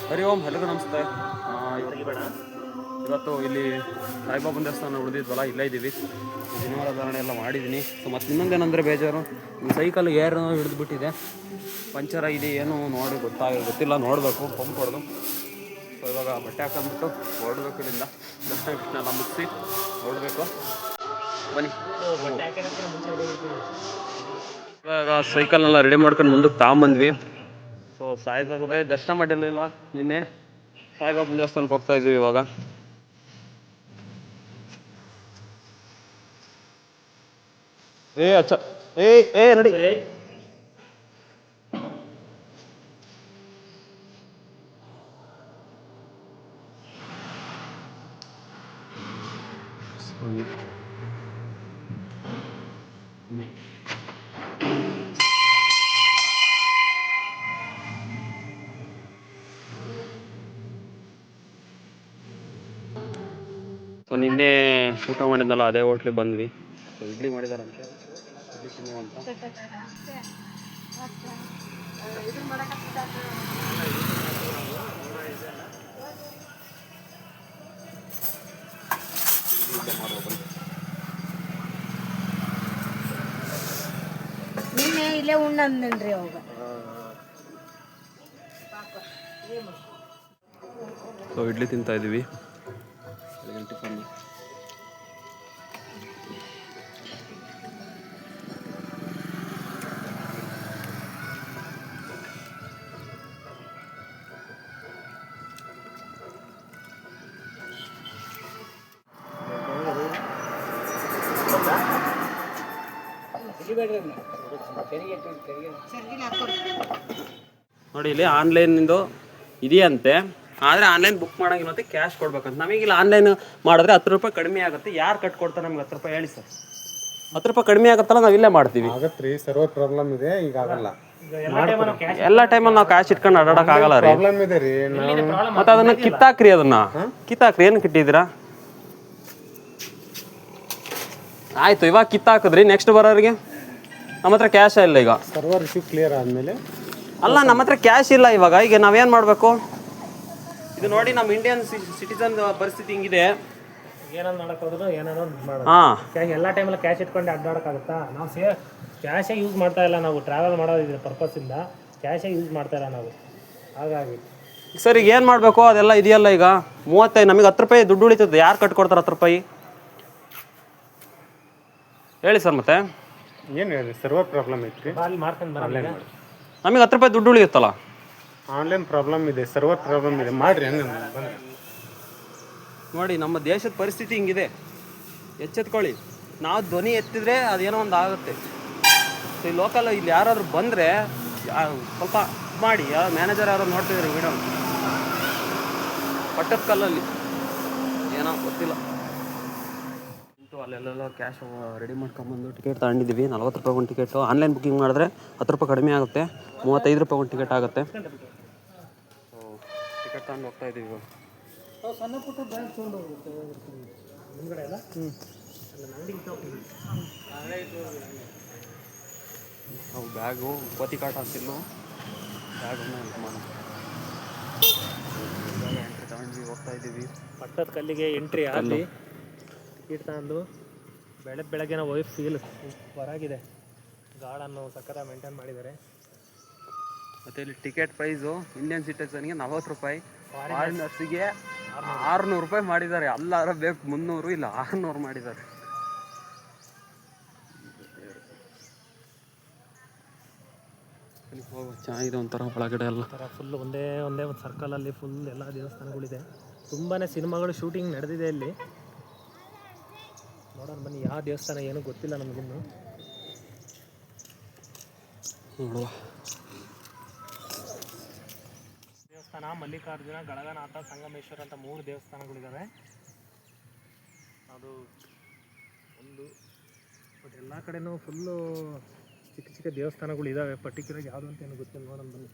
ಹರಿ ಓಂ, ಎಲ್ಲರಿಗೂ ನಮಸ್ತೆ. ಇವತ್ತು ಇಲ್ಲಿ ಸಾಯಿಬಾಬನ ದೇವಸ್ಥಾನ ಉಳಿದಿದ್ವಲ್ಲ, ಇಲ್ಲೇ ಇದ್ದೀವಿ. ಶನಿವಾರ ಧಾರಣೆ ಎಲ್ಲ ಮಾಡಿದ್ದೀನಿ. ಸೊ ಮತ್ತು ಇನ್ನೊಂದೇನೆಂದರೆ ಬೇಜಾರು, ಈ ಸೈಕಲ್ ಏರು ಹಿಡಿದ್ಬಿಟ್ಟಿದೆ, ಪಂಚರ್ ಆಗಿದೆ, ಏನು ನೋಡಿ ಗೊತ್ತಿಲ್ಲ, ನೋಡಬೇಕು ಪಂಪ್ ಹೊಡೆದು. ಸೊ ಇವಾಗ ಬಟ್ಟೆ ಹಾಕೊಂಡ್ಬಿಟ್ಟು ಹೊರಡಬೇಕು ಇಲ್ಲಿಂದ. ದರ್ಶನ ಎಲ್ಲ ಮುಗಿಸಿ ಹೊರಡಬೇಕು. ಬನ್ನಿ. ಇವಾಗ ಸೈಕಲ್ನೆಲ್ಲ ರೆಡಿ ಮಾಡ್ಕೊಂಡು ಮುಂದಕ್ಕೆ ತಗೊಂಬಂದ್ವಿ. ಸೊ ಸಾಯಿಬಾಬಾಗೆ ದರ್ಶನ ಮಾಡಿರಲಿಲ್ಲ ನಿನ್ನೆ, ಸಾಯಿಬಾಬನ ದೇವಸ್ಥಾನಕ್ಕೆ ಹೋಗ್ತಾ ಇದ್ವಿ ಇವಾಗ. ನಡಿ. ಸೊ ನಿನ್ನೆ ಊಟ ಮಾಡಿದ್ನಲ್ಲ, ಅದೇ ಹೋಟ್ಲಿಗೆ ಬಂದ್ವಿ. ಸೊ ಇಡ್ಲಿ ಮಾಡಿದಾರಂತೆ, ಇಡ್ಲಿ ತಿನ್ನುವ ಅಂತ. ನಿನ್ನೆ ಇಲ್ಲೇ ಉಣ್ಣಂದ್ರಿ ಅವಾಗ. ಸೊ ಇಡ್ಲಿ ತಿಂತಾ ಇದ್ದೀವಿ, ಟಿಫನ್. ನೋಡಿ, ಇಲ್ಲಿ ಆನ್ಲೈನಿಂದು ಇದೆಯಂತೆ, ಆದರೆ ಆನ್ಲೈನ್ ಬುಕ್ ಮಾಡೋಂಗಿಲ್ಲ, ಮತ್ತೆ ಕ್ಯಾಶ್ ಕೊಡ್ಬೇಕಂತ. ನಮಗಿಲ್ಲ ಆನ್ಲೈನ್ ಮಾಡಿದ್ರೆ 10 ರೂಪಾಯಿ ಕಡಿಮೆ ಆಗುತ್ತೆ. ಯಾರು ಕಟ್ಕೊಡ್ತಾರೆ ನಮ್ಗೆ 10 ರೂಪಾಯಿ? ಹೇಳಿ ಸರ್. 10 ರೂಪಾಯಿ ಕಡಿಮೆ ಆಗುತ್ತಲ್ಲ, ನಾವು ಇಲ್ಲೇ ಮಾಡ್ತೀವಿ. ಆಗತ್ರಿ, ಸರ್ವರ್ ಪ್ರಾಬ್ಲಮ್ ಇದೆ, ಈಗ ಆಗಲ್ಲ. ಎಲ್ಲ ಟೈಮಲ್ಲಿ ನಾವು ಕ್ಯಾಶ್ ಇಟ್ಕೊಂಡು ಅಡ್ಡಾಡಕ್ ಆಗಲ್ಲ ರೀ. ಪ್ರಾಬ್ಲಮ್ ಇದೆ ರೀ. ಮತ್ತೆ ಅದನ್ನ ಕಿತ್ತಾಕ್ರಿ, ಕಿತ್ತಾಕ್ರಿ. ಏನು ಕಿಟ್ಟಿದ್ದೀರಾ? ಆಯ್ತು, ಇವಾಗ ಕಿತ್ತಾಕಿದ್ರಿ, ನೆಕ್ಸ್ಟ್ ಬರೋರಿಗೆ ನಮ್ಮ ಹತ್ರ ಕ್ಯಾಶ್ ಇಲ್ಲ. ಈಗ ಸರ್ವರ್ ಇಶ್ಯೂ ಕ್ಲಿಯರ್ ಆದ್ಮೇಲೆ ಅಲ್ಲ, ನಮ್ಮ ಹತ್ರ ಕ್ಯಾಶ್ ಇಲ್ಲ ಇವಾಗ. ಈಗ ನಾವೇನು ಮಾಡಬೇಕು? ಇದು ನೋಡಿ, ನಮ್ಮ ಇಂಡಿಯನ್ ಸಿಟಿಸನ್ ಪರಿಸ್ಥಿತಿ ಹಿಂಗಿದೆ. ಏನಾದ್ರು ಮಾಡೋಕ್ಕಾದ್ರು ಏನಾದ್ರು ಮಾಡೋದು. ಎಲ್ಲ ಟೈಮಲ್ಲಿ ಕ್ಯಾಶ್ ಇಟ್ಕೊಂಡು ಅಡ್ಡಾಡೋಕ್ಕಾಗುತ್ತಾ? ನಾವು ಕ್ಯಾಶೇ ಯೂಸ್ ಮಾಡ್ತಾ ಇಲ್ಲ. ನಾವು ಟ್ರಾವೆಲ್ ಮಾಡೋದಿದೆ ಪರ್ಪಸ್ಸಿಂದ ಕ್ಯಾಶೇ ಯೂಸ್ ಮಾಡ್ತಾ ಇಲ್ಲ ನಾವು. ಹಾಗಾಗಿ ಸರ್, ಈಗ ಏನು ಮಾಡಬೇಕು? ಅದೆಲ್ಲ ಇದೆಯಲ್ಲ, ಈಗ 35 ನಮಗೆ 10 ರೂಪಾಯಿ ದುಡ್ಡು ಉಳಿತದೆ. ಯಾರು ಕಟ್ಕೊಡ್ತಾರೆ 10 ರೂಪಾಯಿ? ಹೇಳಿ ಸರ್. ಮತ್ತೆ ಏನು ಹೇಳಿ, ಸರ್ವರ್ ಪ್ರಾಬ್ಲಮ್ ಐತ್ರಿ. ಅಲ್ಲಿ ಮಾಡ್ಕೊಂಡು ಬರಲ್ಲ. ನಮಗೆ 10 ರೂಪಾಯಿ ದುಡ್ಡು ಉಳಿಯುತ್ತಲ್ಲ. ಆನ್ಲೈನ್ ಪ್ರಾಬ್ಲಮ್ ಇದೆ, ಸರ್ವರ್ ಪ್ರಾಬ್ಲಮ್ ಇದೆ. ಮಾಡ್ರಿ ಹಂಗೆ ನೋಡಿ, ನಮ್ಮ ದೇಶದ ಪರಿಸ್ಥಿತಿ ಹಿಂಗಿದೆ. ಎಚ್ಚೆತ್ಕೊಳ್ಳಿ. ನಾವು ಧ್ವನಿ ಎತ್ತಿದ್ರೆ ಅದೇನೋ ಒಂದು ಆಗುತ್ತೆ. ಸೊ ಈ ಲೋಕಲ್ ಇಲ್ಲಿ ಯಾರಾದ್ರು ಬಂದರೆ ಸ್ವಲ್ಪ ಮಾಡಿ. ಯಾರು ಮ್ಯಾನೇಜರ್ ಯಾರು ನೋಡ್ತಿದ್ದೀರಿ ವಿಡಿಯೋ? ಪಟ್ಟದ ಕಲ್ಲಲ್ಲಿ ಏನೋ ಗೊತ್ತಿಲ್ಲ. ಅಲ್ಲೆಲ್ಲ ಕ್ಯಾಶ್ ರೆಡಿ ಮಾಡ್ಕೊಂಬಂದು ಟಿಕೆಟ್ ತಗೊಂಡಿದ್ದೀವಿ. 40 ರೂಪಾಯಿ ಒಂದು ಟಿಕೆಟು. ಆನ್ಲೈನ್ ಬುಕ್ಕಿಂಗ್ ಮಾಡಿದ್ರೆ 10 ರೂಪಾಯಿ ಕಡಿಮೆ ಆಗುತ್ತೆ. 35 ರೂಪಾಯಿ ಒಂದು ಟಿಕೆಟ್ ಆಗುತ್ತೆ. ಸೊ ಟಿಕೆಟ್ ತಗೊಂಡು ಹೋಗ್ತಾ ಇದ್ದೀವಿ ಇವಾಗ. ಸಣ್ಣ ಪುಟ್ಟ ಬ್ಯಾಂಕ್ ತೊಗೊಂಡು ಹೋಗುತ್ತೆ ಮುಂದ್ಗಡೆ ಎಲ್ಲ. ಅವು ಬ್ಯಾಗು ಉಪತಿ ಕಾಟ ಅಂತಿಲ್ಲ, ಬ್ಯಾಗನ್ನು ಇದು ಮಾಡೋಣ. ಎಂಟ್ರಿ ತಗೊಂಡ್ವಿ, ಹೋಗ್ತಾ ಇದ್ದೀವಿ. ಪಟ್ಟದ ಕಲ್ಲಿಗೆ ಎಂಟ್ರಿ ಆಗಲಿ. ಟಿಕೆಟ್ ತಗೊಂಡು ಬೆಳಗ್ಗೆ ನಾವು ವೈಫ್ ಫೀಲ್ ಹೊರಗಿದೆ. ಗಾರ್ಡನ್ನು ಸಕ್ಕತ್ತ ಮೇಂಟೈನ್ ಮಾಡಿದ್ದಾರೆ. ಮತ್ತು ಇಲ್ಲಿ ಟಿಕೆಟ್ ಪ್ರೈಸು ಇಂಡಿಯನ್ ಸಿಟಿಸನ್ಗೆ 40 ರೂಪಾಯಿ, ಫಾರಿನರ್ಸಿಗೆ 600 ರೂಪಾಯಿ ಮಾಡಿದ್ದಾರೆ. ಅಲ್ಲಾರ ಬೇಕು 300, ಇಲ್ಲ 600 ಮಾಡಿದ್ದಾರೆ. ಚೆನ್ನಾಗಿದೆ ಒಂಥರ ಒಳಗಡೆ ಎಲ್ಲ. ಫುಲ್ ಒಂದೇ ಒಂದು ಸರ್ಕಲಲ್ಲಿ ಫುಲ್ ಎಲ್ಲ ದೇವಸ್ಥಾನಗಳಿದೆ. ತುಂಬಾ ಸಿನಿಮಾಗಳು ಶೂಟಿಂಗ್ ನಡೆದಿದೆ ಇಲ್ಲಿ. ನೋಡೋಣ ಬನ್ನಿ, ಯಾವ ದೇವಸ್ಥಾನ ಏನೂ ಗೊತ್ತಿಲ್ಲ ನಮಗಿನ್ನು. ನೋಡುವ. ದೇವಸ್ಥಾನ ಮಲ್ಲಿಕಾರ್ಜುನ, ಗಳಗನಾಥ, ಸಂಗಮೇಶ್ವರ ಅಂತ 3 ದೇವಸ್ಥಾನಗಳಿದ್ದಾವೆ. ಅದು ಒಂದು ಬಟ್ ಎಲ್ಲ ಕಡೆನೂ ಫುಲ್ಲು ಚಿಕ್ಕ ಚಿಕ್ಕ ದೇವಸ್ಥಾನಗಳು ಇದ್ದಾವೆ. ಪರ್ಟಿಕ್ಯುಲರ್ ಯಾವುದು ಅಂತ ಏನು ಗೊತ್ತಿಲ್ಲ. ನೋಡೋಣ ಬನ್ನಿ.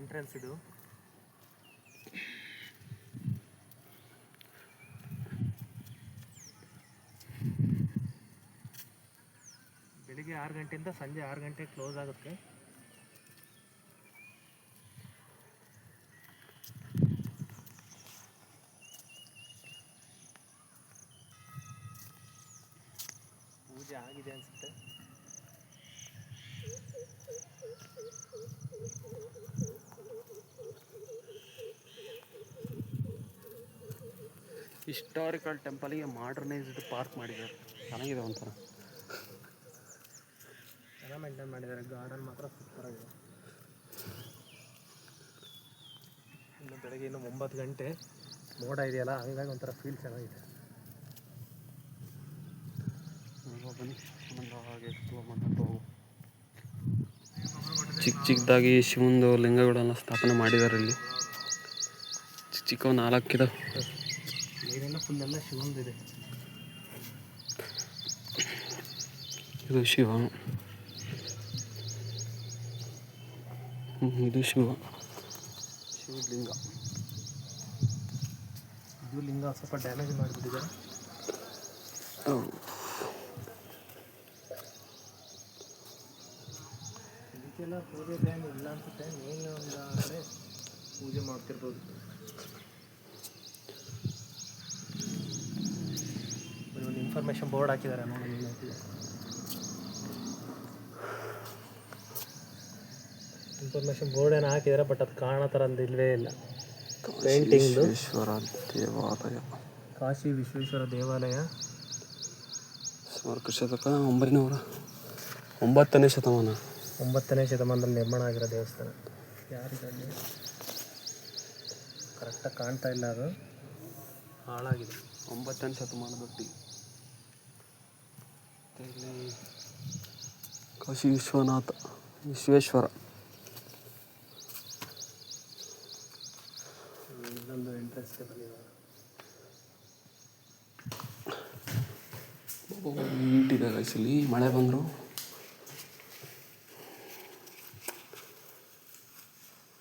ಎಂಟ್ರೆನ್ಸ್ ಇದು. ಬೆಳಿಗ್ಗೆ 6 ಗಂಟೆಯಿಂದ ಸಂಜೆ 6 ಗಂಟೆಗೆ ಕ್ಲೋಸ್ ಆಗುತ್ತೆ. ಪೂಜೆ ಆಗಿದೆ ಅನಿಸುತ್ತೆ. ಹಿಸ್ಟಾರಿಕಲ್ ಟೆಂಪಲಿಗೆ ಮಾಡರ್ನೈಸ್ಡ್ ಪಾರ್ಕ್ ಮಾಡಿದ್ದಾರೆ, ಚೆನ್ನಾಗಿದೆ ಒಂಥರ. ಚೆನ್ನಾಗಿ ಮೇಂಟೈನ್ ಮಾಡಿದ್ದಾರೆ, ಗಾರ್ಡನ್ ಮಾತ್ರ ಸೂಪರಾಗಿದೆ. ಇನ್ನು ಬೆಳಗ್ಗೆ ಇನ್ನು 9 ಗಂಟೆ, ಮೋಡ ಇದೆಯಲ್ಲ ಹಂಗಾಗಿ ಒಂಥರ ಫೀಲ್ ಚೆನ್ನಾಗಿದೆ. ಬನ್ನಿ ಹಾಗೆ ಎಕ್ಸ್ಪ್ಲೋರ್ ಮಾಡ್ಕೊಂಡು ಹೋಗು. ಚಿಕ್ಕದಾಗಿ ಶಿವಂದು ಲಿಂಗಗಳನ್ನು ಸ್ಥಾಪನೆ ಮಾಡಿದ್ದಾರೆ ಇಲ್ಲಿ. ಚಿಕ್ಕವು 4 ಇದಾವೆ. ನೀರೆಲ್ಲ ಫುಲ್ಲೆಲ್ಲ ಶಿವಂದಿದೆ. ಇದು ಶಿವ, ಇದು ಶಿವಲಿಂಗ. ಇದು ಲಿಂಗ ಸ್ವಲ್ಪ ಡ್ಯಾಮೇಜ್ ಮಾಡಿಬಿಟ್ಟಿದ್ದಾರೆ. ಇದಕ್ಕೆಲ್ಲ ಪೂಜೆ ಟೈಮ್ ಇಲ್ಲ ಅನ್ಸುತ್ತೆ. ಮೇನ್ ಒಂದು ಕಡೆ ಪೂಜೆ ಮಾಡ್ತಿರ್ಬೋದು. ಒಂದು ಇನ್ಫಾರ್ಮೇಷನ್ ಬೋರ್ಡ್ ಹಾಕಿದ್ದಾರೆ ನೋಡಿ. ಇನ್ಫಾರ್ಮೇಷನ್ ಬೋರ್ಡ್ ಏನೋ ಹಾಕಿದ್ದಾರೆ, ಬಟ್ ಅದು ಕಾಣೋ ಥರ ಒಂದು ಇಲ್ಲವೇ ಇಲ್ಲ. ಪೇಂಟಿಂಗ್ದು ವಿಶ್ವೇಶ್ವರ ದೇವಾಲಯ, ಕಾಶಿ ವಿಶ್ವೇಶ್ವರ ದೇವಾಲಯ, ಸುಮಾರು ಶತಕ 9ನೇ ಶತಮಾನ 9ನೇ ಶತಮಾನದಲ್ಲಿ ನಿರ್ಮಾಣ ಆಗಿರೋ ದೇವಸ್ಥಾನ. ಯಾರಿದಲ್ಲಿ ಕರೆಕ್ಟಾಗಿ ಕಾಣ್ತಾ ಇಲ್ಲ, ಅದು ಹಾಳಾಗಿದೆ. 9ನೇ ಶತಮಾನದೊಟ್ಟಿ. ಇಲ್ಲಿ ಕಾಶಿ ವಿಶ್ವೇಶ್ವರ. ಇನ್ನೊಂದು ಎಂಟ್ರೆನ್ಸ್ ನೀಟಿದೆ ಗೈಸ್. ಇಲ್ಲಿ ಮಳೆ ಬಂದರು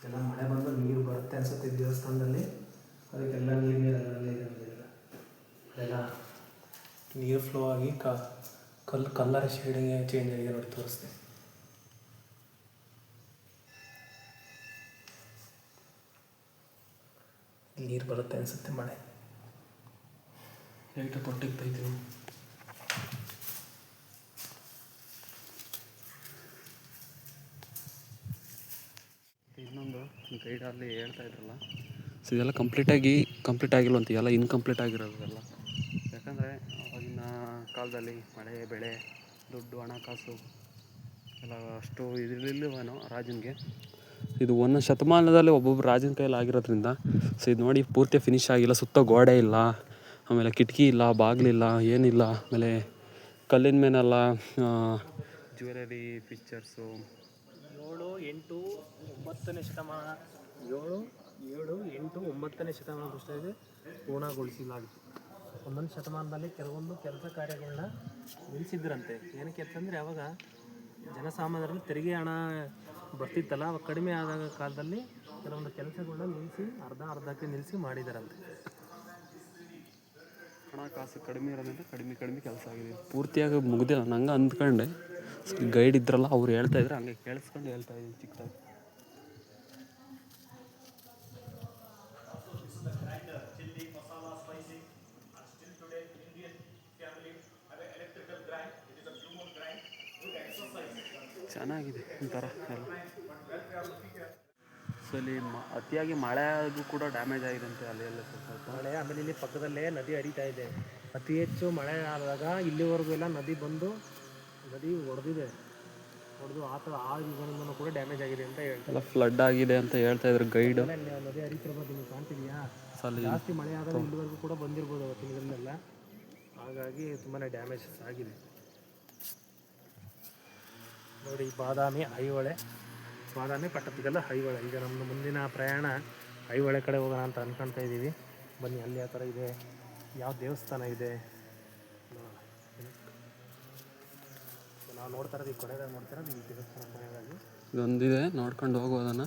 ಎಲ್ಲ ಮಳೆ ಬಂದು ನೀರು ಬರುತ್ತೆ ಅನ್ಸುತ್ತೆ ದೇವಸ್ಥಾನದಲ್ಲಿ. ಅದಕ್ಕೆಲ್ಲ ಎಲ್ಲ ನೀರು ಫ್ಲೋ ಆಗಿ ಕಲ್ಲರ್ ಶೇಡಿಂಗ್ ಚೇಂಜ್ ಆಗಿದೆ ನೋಡಿ, ತೋರಿಸ್ತೆ. ನೀರು ಬರುತ್ತೆ ಅನಿಸುತ್ತೆ ಮಳೆ. ಲೈಟು ತೊಟ್ಟಿಗ್ತೈತೆ. ಇನ್ನೊಂದು ಗೈಡಲ್ಲಿ ಹೇಳ್ತಾ ಇದ್ರಲ್ಲ, ಸೊ ಇದೆಲ್ಲ ಕಂಪ್ಲೀಟ್ ಆಗಿಲ್ವಂತ, ಎಲ್ಲ ಇನ್ಕಂಪ್ಲೀಟ್ ಆಗಿರೋದು ಎಲ್ಲ. ಯಾಕಂದರೆ ಆವಾಗಿನ ಕಾಲದಲ್ಲಿ ಮಳೆ ಬೆಳೆ ದುಡ್ಡು ಹಣಕಾಸು ಎಲ್ಲ ಅಷ್ಟು ಇದಿರಲಿಲ್ಲವೇನೋ ರಾಜನಿಗೆ. ಇದು 1 ಶತಮಾನದಲ್ಲಿ ಒಬ್ಬೊಬ್ಬರು ರಾಜನ ಕೈಯಲ್ಲಿ ಆಗಿರೋದ್ರಿಂದ, ಸೊ ಇದು ನೋಡಿ ಪೂರ್ತಿ ಫಿನಿಶ್ ಆಗಿಲ್ಲ. ಸುತ್ತ ಗೋಡೆ ಇಲ್ಲ, ಆಮೇಲೆ ಕಿಟಕಿ ಇಲ್ಲ, ಬಾಗಿಲಿಲ್ಲ, ಏನಿಲ್ಲ. ಆಮೇಲೆ ಕಲ್ಲಿನ ಮೇಲೆಲ್ಲ ಜ್ಯುವೆಲರಿ ಪಿಕ್ಚರ್ಸು. 7, 8, 9ನೇ ಶತಮಾನ 7, 8, 9ನೇ ಶತಮಾನದಷ್ಟೇ ಪೂರ್ಣಗೊಳಿಸಲಾಗಿತ್ತು. 11ನೇ ಶತಮಾನದಲ್ಲಿ ಕೆಲವೊಂದು ಕೆಲಸ ಕಾರ್ಯಗಳನ್ನ ನಿಲ್ಲಿಸಿದ್ರಂತೆ. ಏನಕ್ಕೆ ಅಂತಂದರೆ ಅವಾಗ ಜನಸಾಮಾನ್ಯರಲ್ಲಿ ತೆರಿಗೆ ಹಣ ಬರ್ತಿತ್ತಲ್ಲ, ಅವಾಗ ಕಡಿಮೆ ಆದಾಗ ಕಾಲದಲ್ಲಿ ಕೆಲವೊಂದು ಕೆಲಸಗಳನ್ನ ನಿಲ್ಲಿಸಿ ಅರ್ಧಕ್ಕೆ ನಿಲ್ಲಿಸಿ ಮಾಡಿದಾರಂತೆ. ಹಣಕಾಸು ಕಡಿಮೆ ಇರೋದ್ರಿಂದ ಕಡಿಮೆ ಕೆಲಸ ಆಗಿದೆ. ಪೂರ್ತಿಯಾಗಿ ಮುಗ್ದಿಲ್ಲ ನಂಗೆ ಅಂದ್ಕೊಂಡೆ. ಗೈಡ್ ಇದ್ರಲ್ಲ ಅವ್ರು ಹೇಳ್ತಾ ಇದ್ರು, ಹಂಗೆ ಕೇಳಿಸ್ಕೊಂಡು ಹೇಳ್ತಾ ಇದ್ದೀನಿ ಚಿಕ್ಕದಾಗಿ. ಚೆನ್ನಾಗಿದೆ ಒಂಥರ ಎಲ್ಲ. ಸೊ ಇಲ್ಲಿ ಅತಿಯಾಗಿ ಮಳೆ ಆಗೂ ಕೂಡ ಡ್ಯಾಮೇಜ್ ಆಗಿದೆ ಅಂತೆ ಅಲ್ಲಿ ಎಲ್ಲ ಸ್ವಲ್ಪ ಮಳೆ. ಆಮೇಲೆ ಇಲ್ಲಿ ಪಕ್ಕದಲ್ಲೇ ನದಿ ಹರಿತಾ ಇದೆ. ಅತಿ ಹೆಚ್ಚು ಮಳೆ ಆದಾಗ ಇಲ್ಲಿವರೆಗೂ ಎಲ್ಲ ನದಿ ಹೊಡೆದು ಆ ಥರ ಆ ಇದರಿಂದನೂ ಕೂಡ ಡ್ಯಾಮೇಜ್ ಆಗಿದೆ ಅಂತ ಹೇಳ್ತಾರೆ. ಎಲ್ಲ ಫ್ಲಡ್ ಆಗಿದೆ ಅಂತ ಹೇಳ್ತಾ ಇದ್ರು ಗೈಡು. ನದಿ ಹರಿತಿರ್ಬೋದು, ನಿಮಗೆ ಕಾಣ್ತಿದೆಯಾ? ಅಲ್ಲಿ ಜಾಸ್ತಿ ಮಳೆ ಆದಾಗ ಇಲ್ಲಿವರೆಗೂ ಕೂಡ ಬಂದಿರ್ಬೋದು ಅವತ್ತಿನ ಇದರಲ್ಲೆಲ್ಲ. ಹಾಗಾಗಿ ತುಂಬಾ ಡ್ಯಾಮೇಜಸ್ ಆಗಿದೆ ನೋಡಿ. ಬಾದಾಮಿ ಪಟ್ಟದಕಲ್ಲು ಐಹೊಳೆ. ಈಗ ನಮ್ಮ ಮುಂದಿನ ಪ್ರಯಾಣ ಐಹೊಳೆ ಕಡೆ ಹೋಗೋಣ ಅಂತ ಅನ್ಕೊಳ್ತಾ ಇದ್ದೀವಿ. ಬನ್ನಿ, ಅಲ್ಲಿ ಆ ಥರ ಇದೆ, ಯಾವ ದೇವಸ್ಥಾನ ಇದೆ ನಾವು ನೋಡ್ತಾ ಇರೋದು. ಈ ಕೊನೆದಾಗ ನೋಡ್ತಾ ಇರೋದು ಈ ದೇವಸ್ಥಾನ ಕೊನೆಗಾಗಿ ಇದೊಂದಿದೆ, ನೋಡ್ಕೊಂಡು ಹೋಗೋದನ್ನು.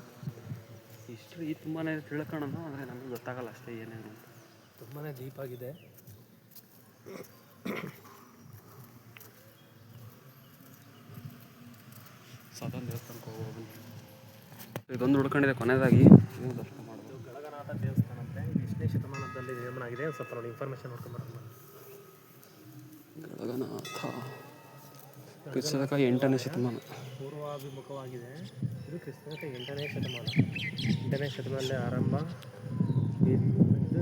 ಹಿಸ್ಟ್ರಿ ತುಂಬಾ ತಿಳ್ಕೊಳ್ಳೋಣ, ಆದರೆ ನಮಗೆ ಗೊತ್ತಾಗಲ್ಲ ಅಷ್ಟೇ ಏನೇನು ಅಂತ. ತುಂಬಾ ಡೀಪ್ ಆಗಿದೆ. ಸಾಧಾರಣ ದೇವಸ್ಥಾನಕ್ಕೆ ಹೋಗೋದು. ಇದೊಂದು ಉಳ್ಕೊಂಡಿದೆ ಕೊನೆಯದಾಗಿ, ಇದನ್ನು ದರ್ಶನ ಮಾಡೋದು. ಗಳಗನಾಥ ದೇವಸ್ಥಾನ ಅಂತ, ಇದು ಎಷ್ಟನೇ ಶತಮಾನದಲ್ಲಿ ನಿರ್ಮಾಣ ಆಗಿದೆ ಸ್ವಲ್ಪ ನೋಡಿ, ಇನ್ಫಾರ್ಮೇಷನ್ ನೋಡ್ಕೊಂಬರೋದು. ಗಳಗನಾಥ ಕ್ರಿಸ್ತಕ 8ನೇ ಶತಮಾನ. ಪೂರ್ವಾಭಿಮುಖವಾಗಿದೆ. ಇದು ಕ್ರಿಸ್ತಕ 8ನೇ ಶತಮಾನ. 8ನೇ ಶತಮಾನದಲ್ಲಿ ಆರಂಭ. ಇದು